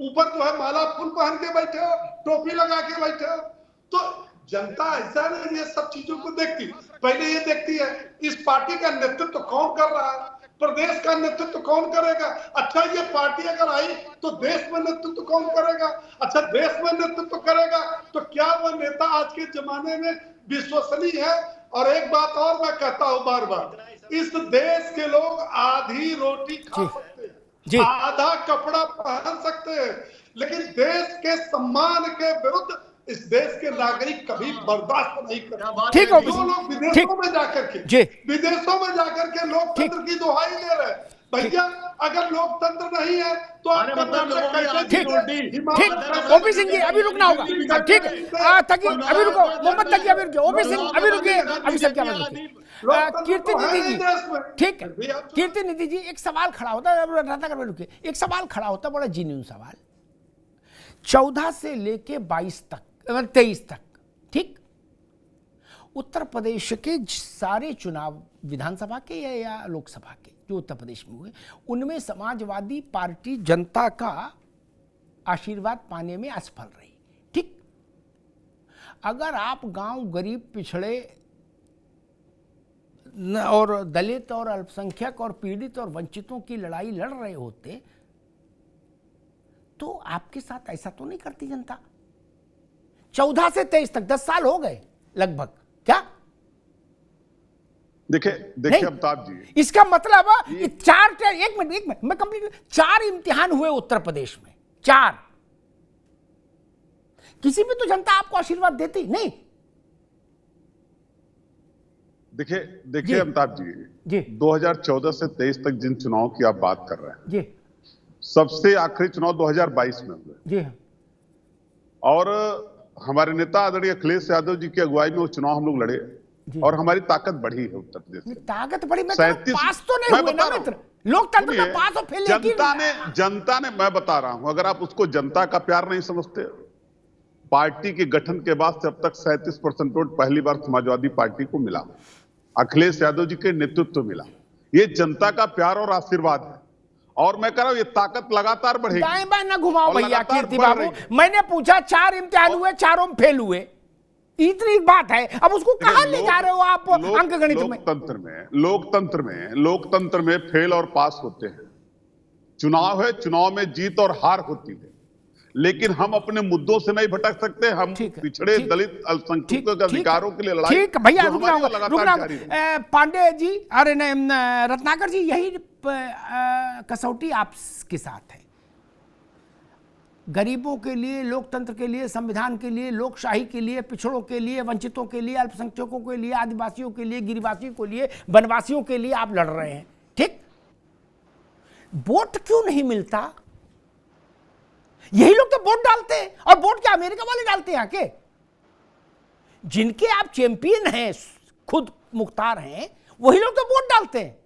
ऊपर जो है माला फूल पहन के बैठे हो, टोपी लगा के बैठे हो। तो जनता ऐसा नहीं ये सब चीजों को देखती, पहले ये देखती है इस पार्टी का नेतृत्व कौन कर रहा है, प्रदेश का नेतृत्व कौन करेगा। अच्छा ये पार्टी अगर आई तो देश में नेतृत्व कौन करेगा। अच्छा देश में नेतृत्व करेगा तो क्या वो नेता आज के जमाने में विश्वसनीय है। और एक बात और मैं कहता हूं बार बार, इस देश के लोग आधी रोटी खा सकते हैं, आधा कपड़ा पहन सकते हैं, लेकिन देश के सम्मान के विरुद्ध इस देश के नागरिक कभी बर्दाश्त नहीं करते। ठीक है, जो लोग विदेशों में जाकर के लोकतंत्र की दुहाई दे रहे हैं, भैया अगर लोकतंत्र नहीं है तो ओपी सिंह जी अभी रुकना होगा। ठीक है, अभी रुको मोहम्मद तकी, अभी रुकिए, ओपी सिंह अभी रुकिए, अभी सब क्या कीर्ति निधि जी। ठीक है कीर्ति निधि जी, एक सवाल खड़ा होता है, रत्नाकर में रुकिए, एक सवाल खड़ा होता है बड़ा जीन्यून सवाल। 14 से लेके 22 तक 23 तक, ठीक, उत्तर प्रदेश के सारे चुनाव विधानसभा के या लोकसभा के जो उत्तर प्रदेश में हुए, उनमें समाजवादी पार्टी जनता का आशीर्वाद पाने में असफल रही। ठीक, अगर आप गांव गरीब पिछड़े और दलित और अल्पसंख्यक और पीड़ित और वंचितों की लड़ाई लड़ रहे होते तो आपके साथ ऐसा तो नहीं करती जनता। 14 से 23 तक 10 साल हो गए लगभग, क्या? देखिए अमिताभ जी, इसका मतलब एक मिनट मैं कंप्लीट, 4 इम्तिहान हुए उत्तर प्रदेश में, 4। किसी भी तो जनता आपको आशीर्वाद देती नहीं। देखिए अमिताभ जी, 2014 से 23 तक जिन चुनाव की आप बात कर रहे हैं जी, सबसे आखिरी चुनाव 2022 में हुए जी, और हमारे नेता आदरणीय अखिलेश यादव जी की अगुवाई में वो चुनाव हम लोग लड़े और हमारी ताकत बढ़ी है उत्तर प्रदेश में। ताकत बढ़ी, मैं पास तो नहीं हुए ना मित्र, लोकतंत्र का पास और फेल। जनता ने मैं बता रहा हूं, अगर आप उसको जनता का प्यार नहीं समझते, पार्टी के गठन के बाद से अब तक 37% वोट पहली बार समाजवादी पार्टी को मिला, अखिलेश यादव जी के नेतृत्व मिला। ये जनता का प्यार और आशीर्वाद है और मैं कह रहा हूं ये ताकत लगातार बढ़ेगी। दाएं बाएं ना घुमाओ भैया कीर्ति बाबू, मैंने पूछा 4 इम्तिहान हुए, 4 में फेल हुए, इतनी बात है, अब उसको कहां ले जा रहे हो आप अंक गणित में? लोकतंत्र में फेल और पास होते हैं। चुनाव है, चुनाव में जीत और हार होती है, लेकिन हम अपने मुद्दों से नहीं भटक सकते। हम पिछड़े दलित अल्पसंख्यकों के अधिकारों के लिए लड़ाई। ठीक भैया, रुकना पांडे जी, अरे रत्नाकर जी, यही कसौटी आपके साथ है। गरीबों के लिए, लोकतंत्र के लिए, संविधान के लिए, लोकशाही के लिए, पिछड़ों के लिए, वंचितों के लिए, अल्पसंख्यकों के लिए, आदिवासियों के लिए, गिरिवासियों के लिए, वनवासियों के लिए आप लड़ रहे हैं। ठीक, वोट क्यों नहीं मिलता? यही लोग तो वोट डालते हैं, और वोट क्या अमेरिका वाले डालते हैं आके? जिनके आप चैंपियन हैं, खुद मुख्तार हैं, वही लोग तो वोट डालते हैं।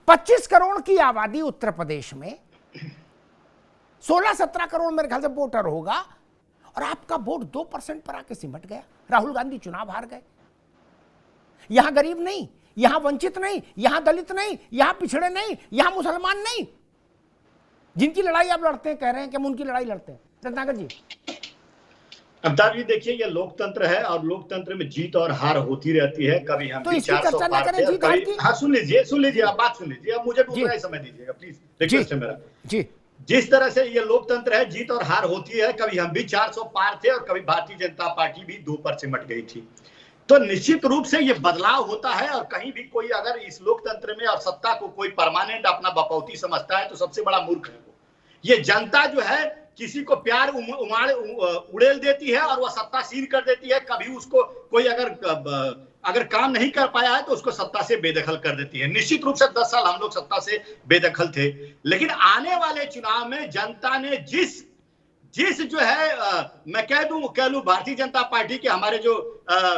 25 करोड़ की आबादी उत्तर प्रदेश में, 16-17 करोड़ मेरे ख्याल से वोटर होगा, और आपका वोट 2% पर आके सिमट गया। राहुल गांधी चुनाव हार गए। यहां गरीब नहीं, यहां वंचित नहीं, यहां दलित नहीं, यहां पिछड़े नहीं, यहां मुसलमान नहीं, जिनकी लड़ाई आप लड़ते हैं, कह रहे हैं कि हम उनकी लड़ाई लड़ते हैं। रत्नाकर जी, अमिताभ जी, देखिए ये लोकतंत्र है और लोकतंत्र में जीत और हार होती रहती है। कभी हम तो इसकी चर्चा ना करें, जीत हार की। हाँ, सुन लीजिए, आप बात सुन लीजिए, अब मुझे दूसरा ही समय दीजिएगा प्लीज, रिक्वेस्ट है मेरा जी। जिस तरह से ये लोकतंत्र है, जीत और हार होती है। कभी हम भी 400 पार थे और कभी भारतीय जनता पार्टी भी 2 पर सिमट गई थी। तो निश्चित रूप से ये बदलाव होता है, और कहीं भी कोई अगर इस लोकतंत्र में और सत्ता को कोई परमानेंट अपना बपौती समझता है तो सबसे बड़ा मूर्ख है वो। ये जनता जो है किसी को प्यार उड़ेल देती है और वह सत्तासीन कर देती है। कभी उसको कोई अगर काम नहीं कर पाया है तो उसको सत्ता से बेदखल कर देती है। निश्चित रूप से 10 साल हम लोग सत्ता से बेदखल थे, लेकिन आने वाले चुनाव में जनता ने जिस जो है मैं कह लूं भारतीय जनता पार्टी के हमारे जो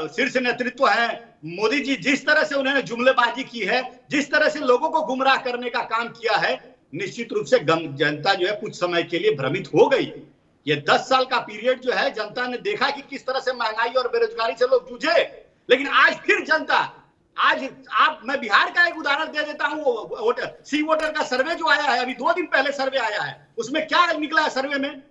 शीर्ष नेतृत्व हैं, मोदी जी जिस तरह से उन्होंने जुमलेबाजी की है, जिस तरह से लोगों को गुमराह करने का काम किया है, निश्चित रूप से जनता जो है कुछ समय के लिए भ्रमित हो गई। ये 10 साल का पीरियड जो है जनता ने देखा कि किस तरह से महंगाई और बेरोजगारी से लोग जूझे, लेकिन आज फिर जनता, आज मैं बिहार का एक उदाहरण दे देता हूं। सी वोटर का सर्वे जो आया है, अभी 2 दिन पहले सर्वे आया है, उसमें क्या निकला है सर्वे में?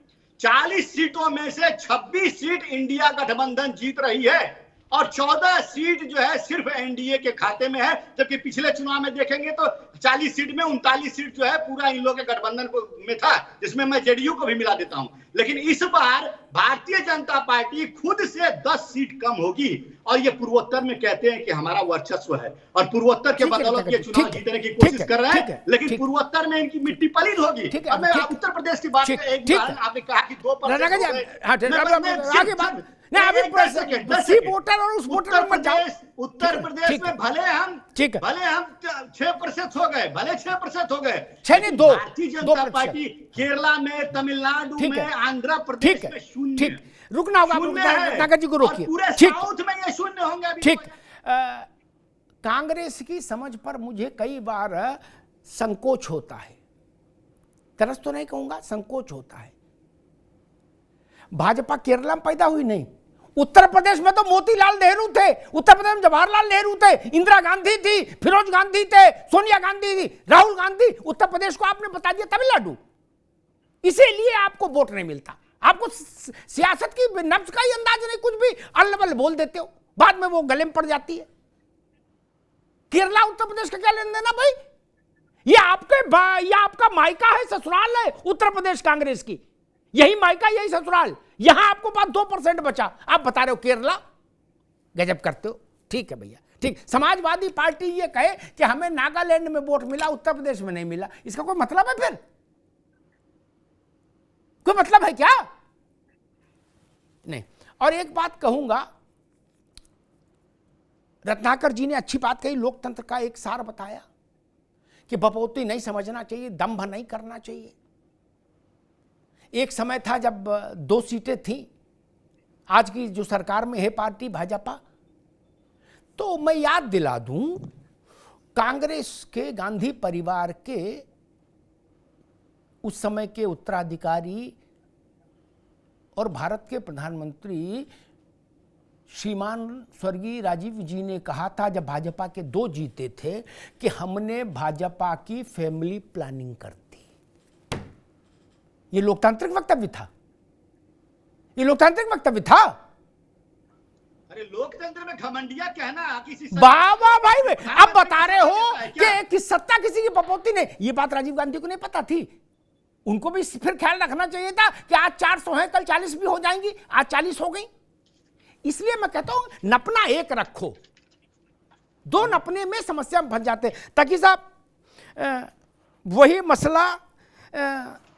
40 सीटों में से 26 सीट इंडिया गठबंधन जीत रही है और 14 सीट जो है सिर्फ एनडीए के खाते में है, जबकि पिछले चुनाव में देखेंगे तो 40 सीट में 39 सीट जो है पूरा इन लोगों के गठबंधन में था, जिसमें मैं जेडीयू को भी मिला देता हूं। लेकिन इस बार भारतीय जनता पार्टी खुद से 10 सीट कम होगी और ये पूर्वोत्तर में कहते हैं कि हमारा वर्चस्व है और पूर्वोत्तर के बदौलत ये चुनाव जीतने की कोशिश कर रहे हैं, लेकिन पूर्वोत्तर में इनकी मिट्टी पलीद होगी। अब मैं उत्तर प्रदेश की बात एक उदाहरण, आपने कहा कि 2% उत्तर प्रदेश में भले हम 6% हो गए, भले 6% हो गए, भारतीय जनता पार्टी केरला में, तमिलनाडु में, आंध्र प्रदेश में शून्य। रुकना होगा, नागर जी को रोकिए। पूरे साउथ में ये शून्य होंगे। ठीक, कांग्रेस की समझ पर मुझे कई बार संकोच होता है, तरस तो नहीं कहूंगा, संकोच होता है। भाजपा केरला में पैदा हुई नहीं, उत्तर प्रदेश में तो मोतीलाल नेहरू थे, उत्तर प्रदेश में जवाहरलाल नेहरू थे, इंदिरा गांधी थी, फिरोज गांधी थे, सोनिया गांधी थी, राहुल गांधी। उत्तर प्रदेश को आपने बता दिया तमिलनाडु, इसीलिए आपको वोट नहीं मिलता। आपको सियासत की नब्ज का ही अंदाज नहीं, कुछ भी अल्लबल बोल देते हो, बाद में वो गले में पड़ जाती है। केरला उत्तर प्रदेश का क्या लेन देना भाई? ये आपका मायका है, ससुराल है उत्तर प्रदेश कांग्रेस की, यही मायका यही ससुराल। यहां आपको पास 2% बचा, आप बता रहे हो केरला। गजब करते हो। ठीक है भैया, ठीक। समाजवादी पार्टी ये कहे कि हमें नागालैंड में वोट मिला, उत्तर प्रदेश में नहीं मिला, इसका कोई मतलब है? फिर कोई मतलब है क्या? नहीं। और एक बात कहूंगा, रत्नाकर जी ने अच्छी बात कही, लोकतंत्र का एक सार बताया कि बपौती नहीं समझना चाहिए, दंभ नहीं करना चाहिए। एक समय था जब 2 सीटें थीं, आज की जो सरकार में है पार्टी भाजपा, तो मैं याद दिला दूं, कांग्रेस के गांधी परिवार के उस समय के उत्तराधिकारी और भारत के प्रधानमंत्री श्रीमान स्वर्गीय राजीव जी ने कहा था, जब भाजपा के 2 जीते थे, कि हमने भाजपा की फैमिली प्लानिंग कर दी। ये लोकतांत्रिक वक्तव्य था, ये लोकतांत्रिक वक्तव्य था। अरे लोकतंत्र में घमंडिया कहना किसी वाह भाई, अब बता रहे हो कि सत्ता किसी की बपौती नहीं। ये बात राजीव गांधी को नहीं पता थी, उनको भी फिर ख्याल रखना चाहिए था कि आज 400 है, कल 40 भी हो जाएंगी, आज 40 हो गई। इसलिए मैं कहता हूं, नपना एक रखो, 2 नपने में समस्या फंस जाते। ताकि साहब वही मसला,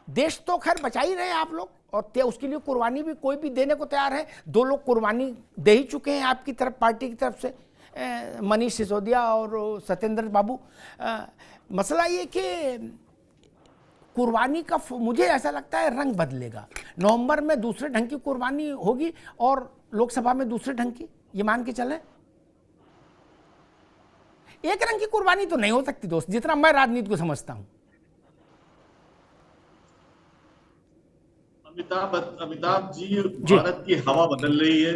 देश तो खैर बचा ही रहे आप लोग, और उसके लिए कुर्बानी भी कोई भी देने को तैयार है। 2 लोग कुर्बानी दे ही चुके हैं आपकी तरफ, पार्टी की तरफ से, मनीष सिसोदिया और सत्येंद्र बाबू। मसला ये कि कुर्बानी का मुझे ऐसा लगता है रंग बदलेगा। नवंबर में दूसरे ढंग की कुर्बानी होगी और लोकसभा में दूसरे ढंग की, ये मान के चलें। एक रंग की कुर्बानी तो नहीं हो सकती दोस्त, जितना मैं राजनीति को समझता हूं। अमिताभ जी, भारत की हवा बदल रही है।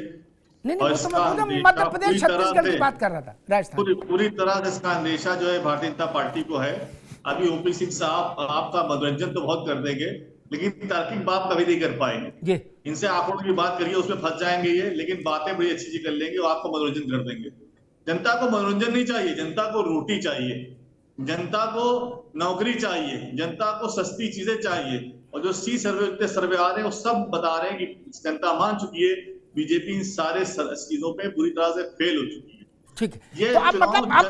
नहीं, मध्य प्रदेश छत्तीसगढ़ की बात कर रहा था, राजस्थान। पूरी तरह से इसका अंदेशा जो है भारतीय जनता पार्टी को है। अभी ओपी सिंह साहब आपका मनोरंजन तो बहुत कर देंगे, लेकिन तार्किक बात कभी नहीं कर पाएंगे। इनसे आंकड़ों की बात करिए, उसमें फंस जाएंगे ये, लेकिन बातें बड़ी अच्छी कर लेंगे और आपको मनोरंजन कर देंगे। जनता को मनोरंजन नहीं चाहिए, जनता को रोटी चाहिए, जनता को नौकरी चाहिए, जनता को सस्ती चीजें चाहिए। और जो सर्वे आ रहे हैं वो सब बता रहे हैं कि जनता मान चुकी है, बीजेपी इन सारे चीजों पे पूरी तरह से फेल हो चुकी है। ठीक है, ये तो आप मतलब आप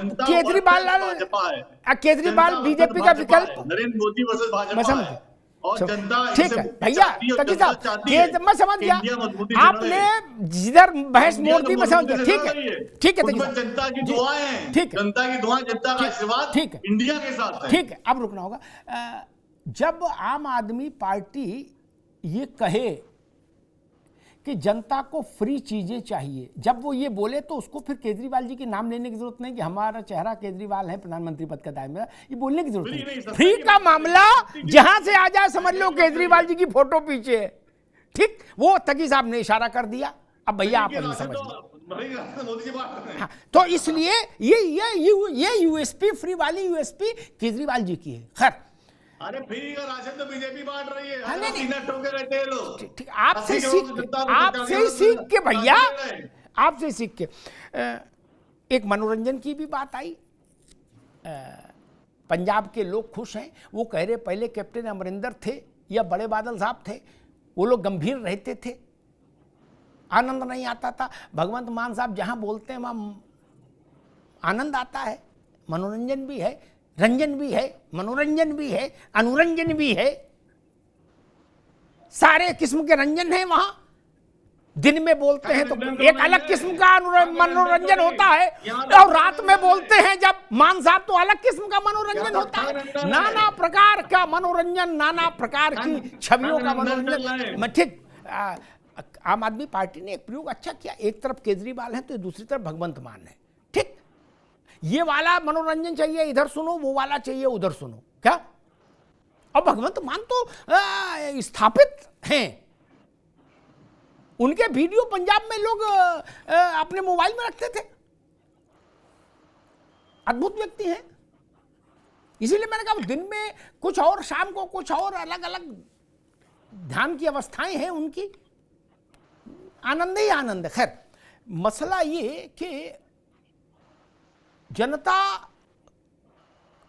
केजरीवाल बीजेपी का विकल्प, नरेंद्र मोदी वर्सेस भाजपा है और जनता। ठीक है भैया, मैं समझ गया, आपने जिधर बहस मोड़ दी, मैं समझ गया। ठीक है, ठीक है, जनता की दुआएं, ठीक है, जनता की दुआएं, जनता का आशीर्वाद, ठीक है, इंडिया के साथ है। ठीक है, अब रुकना होगा। जब आम आदमी पार्टी ये कहे कि जनता को फ्री चीजें चाहिए। जब वो ये बोले तो उसको फिर केजरीवाल जी के नाम लेने की जरूरत नहीं कि हमारा चेहरा केजरीवाल है प्रधानमंत्री पद का दायरा, ये बोलने की जरूरत नहीं। फ्री का मामला जहां से आ जाए समझ लो केजरीवाल जी की फोटो पीछे है। ठीक, वो तकी साहब ने इशारा कर दिया, अब भैया आप नहीं समझ हाँ, तो इसलिए ये यूएसपी, फ्री वाली यूएसपी केजरीवाल जी की है। खैर, अरे फ्री का राशन तो बीजेपी बांट रही है, नहीं, रहते हैं लोग। ठीक, आपसे ही सीख के भैया, आपसे सीख के एक मनोरंजन की भी बात आई। पंजाब के लोग खुश हैं, वो कह रहे पहले कैप्टन अमरिंदर थे या बड़े बादल साहब थे, वो लोग गंभीर रहते थे, आनंद नहीं आता था। भगवंत मान साहब जहां बोलते हैं वहां आनंद आता है, मनोरंजन भी है, रंजन भी है, मनोरंजन भी है, अनुरंजन भी है, सारे किस्म के रंजन हैं वहां। दिन में बोलते हैं तो एक अलग किस्म का मनोरंजन होता है, और रात में बोलते हैं जब मान साहब तो अलग किस्म का मनोरंजन होता है। नाना प्रकार का मनोरंजन, नाना प्रकार की छवियों का मनोरंजन। ठीक, आम आदमी पार्टी ने एक प्रयोग अच्छा किया, एक तरफ केजरीवाल है तो दूसरी तरफ भगवंत मान है। ठीक, ये वाला मनोरंजन चाहिए इधर सुनो, वो वाला चाहिए उधर सुनो, क्या? और भगवंत मान तो स्थापित हैं, उनके वीडियो पंजाब में लोग अपने मोबाइल में रखते थे, अद्भुत व्यक्ति हैं। इसीलिए मैंने कहा दिन में कुछ और, शाम को कुछ और, अलग अलग ध्यान की अवस्थाएं हैं उनकी, आनंद ही आनंद है। खैर, मसला ये कि जनता,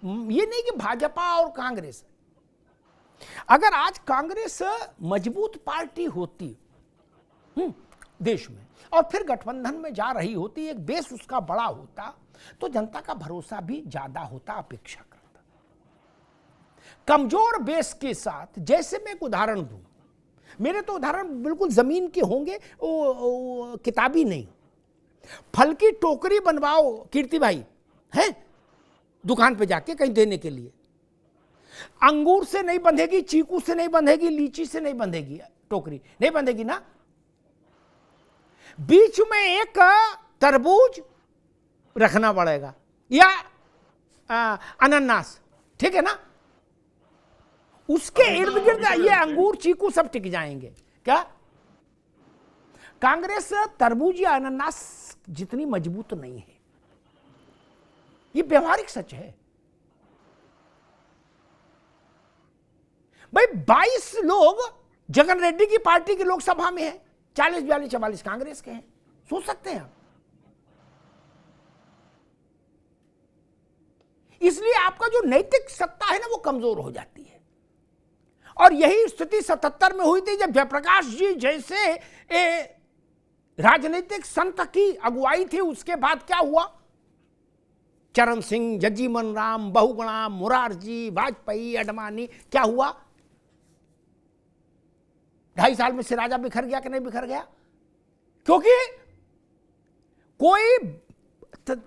ये नहीं कि भाजपा और कांग्रेस, अगर आज कांग्रेस मजबूत पार्टी होती देश में और फिर गठबंधन में जा रही होती, एक बेस उसका बड़ा होता, तो जनता का भरोसा भी ज्यादा होता, अपेक्षा करता। कमजोर बेस के साथ, जैसे मैं एक उदाहरण दूं, मेरे तो उदाहरण बिल्कुल जमीन के होंगे, वो किताबी नहीं। फल की टोकरी बनवाओ कीर्ति भाई, है दुकान पे जाके कहीं देने के लिए, अंगूर से नहीं बंधेगी, चीकू से नहीं बंधेगी, लीची से नहीं बंधेगी, टोकरी नहीं बंधेगी ना। बीच में एक तरबूज रखना पड़ेगा या अनानास, ठीक है ना, उसके इर्द गिर्द ये अंगूर चीकू सब टिक जाएंगे। क्या कांग्रेस तरबूज या अनानास जितनी मजबूत नहीं है, ये व्यवहारिक सच है भाई। 22 लोग जगन रेड्डी की पार्टी के लोकसभा में हैं, 40, 42, 44 कांग्रेस के हैं, सोच सकते हैं आप। इसलिए आपका जो नैतिक सत्ता है ना, वो कमजोर हो जाती है। और यही स्थिति 77 में हुई थी, जब जयप्रकाश जी जैसे राजनीतिक संत की अगुवाई थी। उसके बाद क्या हुआ? चरण सिंह, जगजीवन राम, बहुगुणा, मुरारजी, वाजपेयी, अडवाणी, क्या हुआ? 2.5 साल में सिराजा बिखर गया कि नहीं बिखर गया? क्योंकि कोई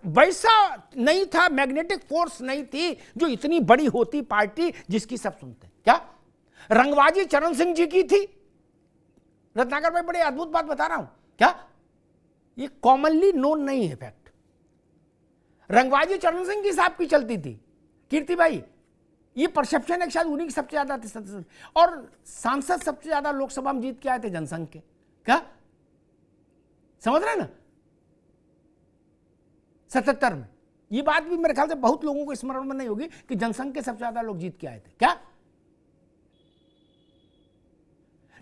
वैसा नहीं था, मैग्नेटिक फोर्स नहीं थी जो इतनी बड़ी होती पार्टी जिसकी सब सुनते। क्या रंगबाजी चरण सिंह जी की थी? रत्नाकर भाई, बड़े अद्भुत बात बता रहा हूं, क्या ये कॉमनली नोन नहीं है फैक्ट। रंगबाजी चरण सिंह की साहब की चलती थी कीर्ति भाई, ये परसेप्शन है शायद उन्हीं की सबसे ज्यादा थी। और सांसद सबसे ज्यादा लोकसभा में जीत के आए थे जनसंघ के। क्या समझ रहे ना? 77 में। ये बात भी मेरे ख्याल से बहुत लोगों को स्मरण में नहीं होगी कि जनसंघ के सबसे ज्यादा लोग जीत के आए थे। क्या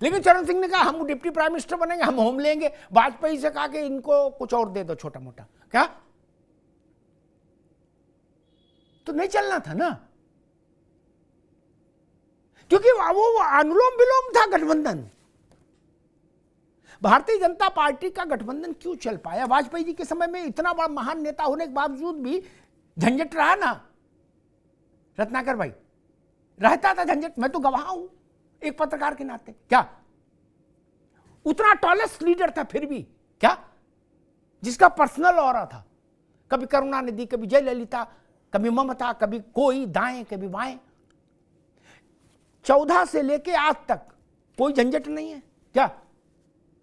लेकिन चरण सिंह ने कहा हम डिप्टी प्राइम मिनिस्टर बनेंगे, हम होम लेंगे। वाजपेयी से कहा कि इनको कुछ और दे दो छोटा मोटा। क्या तो नहीं चलना था ना, क्योंकि वो अनुलोम विलोम था गठबंधन। भारतीय जनता पार्टी का गठबंधन क्यों चल पाया? वाजपेयी जी के समय में इतना बड़ा महान नेता होने के बावजूद भी झंझट रहा ना रत्नाकर भाई, रहता था झंझट। मैं तो गवाह हूं एक पत्रकार के नाते। क्या उतना टॉलेस्ट लीडर था फिर भी, क्या जिसका पर्सनल ऑरा था। कभी करुणानिधि, कभी जयललिता, कभी ममता, कभी कोई दाएं कभी बाएं। 14 से लेके आज तक कोई झंझट नहीं है। क्या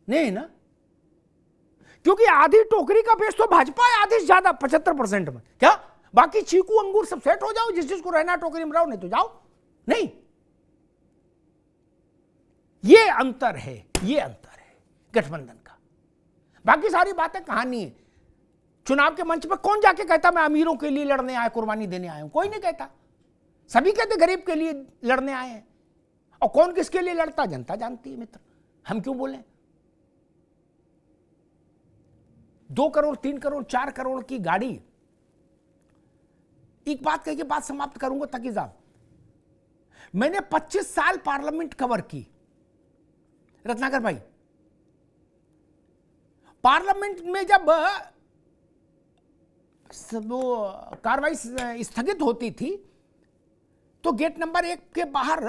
नहीं ना, क्योंकि आधी टोकरी का बेस तो भाजपा है, आधी से ज्यादा 75% में। क्या बाकी चीकू अंगूर सब सेट हो जाओ, जिस जिसको रहना टोकरी में रहो, नहीं तो जाओ। नहीं, ये अंतर है, ये अंतर है गठबंधन का। बाकी सारी बातें कहानी है। चुनाव के मंच पर कौन जाके कहता मैं अमीरों के लिए लड़ने आया, कुर्बानी देने आया हूं? कोई नहीं कहता। सभी कहते गरीब के लिए लड़ने आए हैं। और कौन किसके लिए लड़ता जनता जानती है मित्र, हम क्यों बोले। 2 करोड़ 3 करोड़ 4 करोड़ की गाड़ी। एक बात कह के बात समाप्त करूंगा ताकि साहब, मैंने 25 साल पार्लियामेंट कवर की रत्नाकर भाई। पार्लियामेंट में जब वो कार्रवाई स्थगित होती थी तो गेट नंबर 1 के बाहर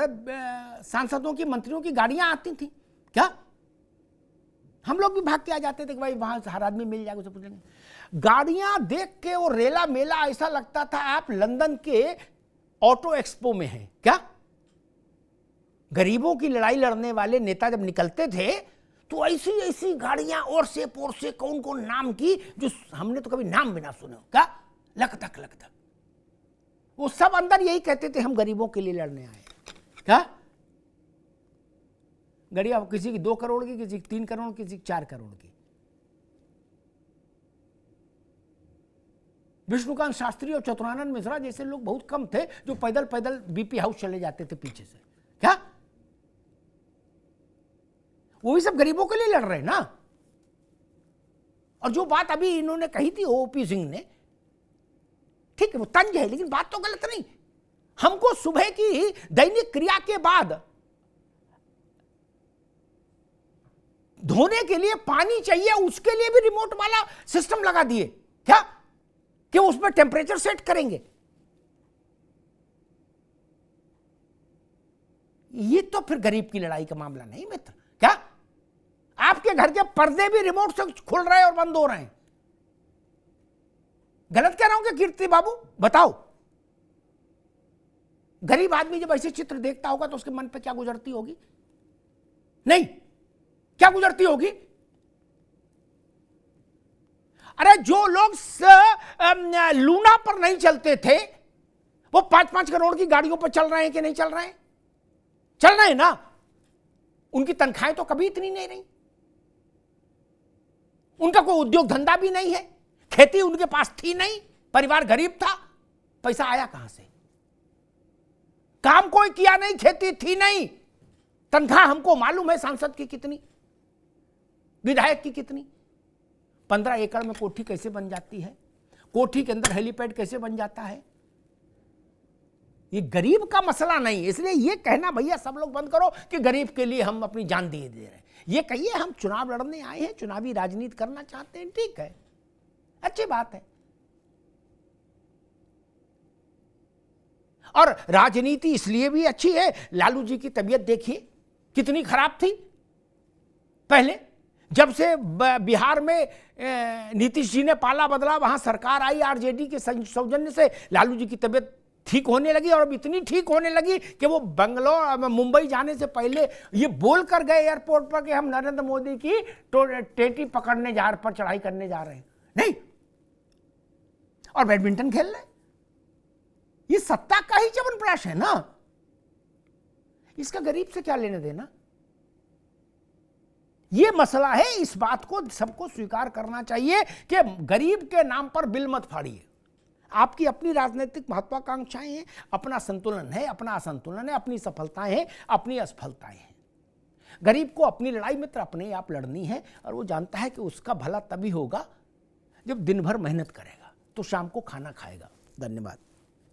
सांसदों की, मंत्रियों की गाड़ियां आती थी। क्या हम लोग भी भाग के आ जाते थे कि भाई वहां से हर आदमी मिल जाएगा, उसे पूछेंगे। गाड़ियां देख के वो रेला मेला ऐसा लगता था आप लंदन के ऑटो एक्सपो में हैं। क्या गरीबों की लड़ाई लड़ने वाले नेता जब निकलते थे तो ऐसी ऐसी गाड़ियां और से पोर से कौन कौन नाम की, जो हमने तो कभी नाम भी ना सुने। क्या लकधक लकधक, वो सब अंदर यही कहते थे हम गरीबों के लिए लड़ने आए। क्या गाड़ियां किसी की 2 करोड़ की, किसी की 3 करोड़, किसी की 4 करोड़ की। विष्णुकांत शास्त्री और चतुरानंद मिश्रा जैसे लोग बहुत कम थे जो पैदल पैदल बीपी हाउस चले जाते थे पीछे से। क्या वो भी सब गरीबों के लिए लड़ रहे हैं ना। और जो बात अभी इन्होंने कही थी ओपी सिंह ने, ठीक है वो तंज है, लेकिन बात तो गलत नहीं। हमको सुबह की दैनिक क्रिया के बाद धोने के लिए पानी चाहिए, उसके लिए भी रिमोट वाला सिस्टम लगा दिए। क्या कि उसमें टेम्परेचर सेट करेंगे। ये तो फिर गरीब की लड़ाई का मामला नहीं मित्र। क्या आपके घर के पर्दे भी रिमोट से खुल रहे हैं और बंद हो रहे हैं। गलत कह रहा हूं क्या कीर्ति बाबू, बताओ। गरीब आदमी जब ऐसे चित्र देखता होगा तो उसके मन पे क्या गुजरती होगी? नहीं, क्या गुजरती होगी? अरे जो लोग लूना पर नहीं चलते थे वो 5-5 करोड़ की गाड़ियों पर चल रहे हैं कि नहीं चल रहे हैं? चल रहे हैं ना। उनकी तनख्वाहें तो कभी इतनी नहीं रही, उनका कोई उद्योग धंधा भी नहीं है, खेती उनके पास थी नहीं, परिवार गरीब था, पैसा आया कहां से? काम कोई किया नहीं, खेती थी नहीं, तनख्वाह हमको मालूम है सांसद की कितनी, विधायक की कितनी। 15 एकड़ में कोठी कैसे बन जाती है, कोठी के अंदर हेलीपैड कैसे बन जाता है। ये गरीब का मसला नहीं। इसलिए ये कहना भैया सब लोग बंद करो कि गरीब के लिए हम अपनी जान दे रहे हैं। ये कहिए हम चुनाव लड़ने आए हैं, चुनावी राजनीति करना चाहते हैं, ठीक है, अच्छी बात है। और राजनीति इसलिए भी अच्छी है, लालू जी की तबीयत देखिए कितनी खराब थी। पहले जब से बिहार में नीतीश जी ने पाला बदला, वहां सरकार आई आरजेडी के सौजन्य से, लालू जी की तबीयत ठीक होने लगी। और अब इतनी ठीक होने लगी कि वो बंगलोर मुंबई जाने से पहले ये बोल कर गए एयरपोर्ट पर कि हम नरेंद्र मोदी की टेटी पकड़ने पर चढ़ाई करने जा रहे हैं। नहीं, और बैडमिंटन खेल रहे। ये सत्ता का ही च्यवनप्राश है ना, इसका गरीब से क्या लेने देना। ये मसला है, इस बात को सबको स्वीकार करना चाहिए कि गरीब के नाम पर बिल मत फाड़िए। आपकी अपनी राजनीतिक महत्वाकांक्षाएं हैं, अपना संतुलन है, अपना असंतुलन है, अपनी सफलताएं हैं, अपनी असफलताएं हैं। गरीब को अपनी लड़ाई मित्र अपने आप लड़नी है, और वो जानता है कि उसका भला तभी होगा जब दिन भर मेहनत करेगा तो शाम को खाना खाएगा। धन्यवाद।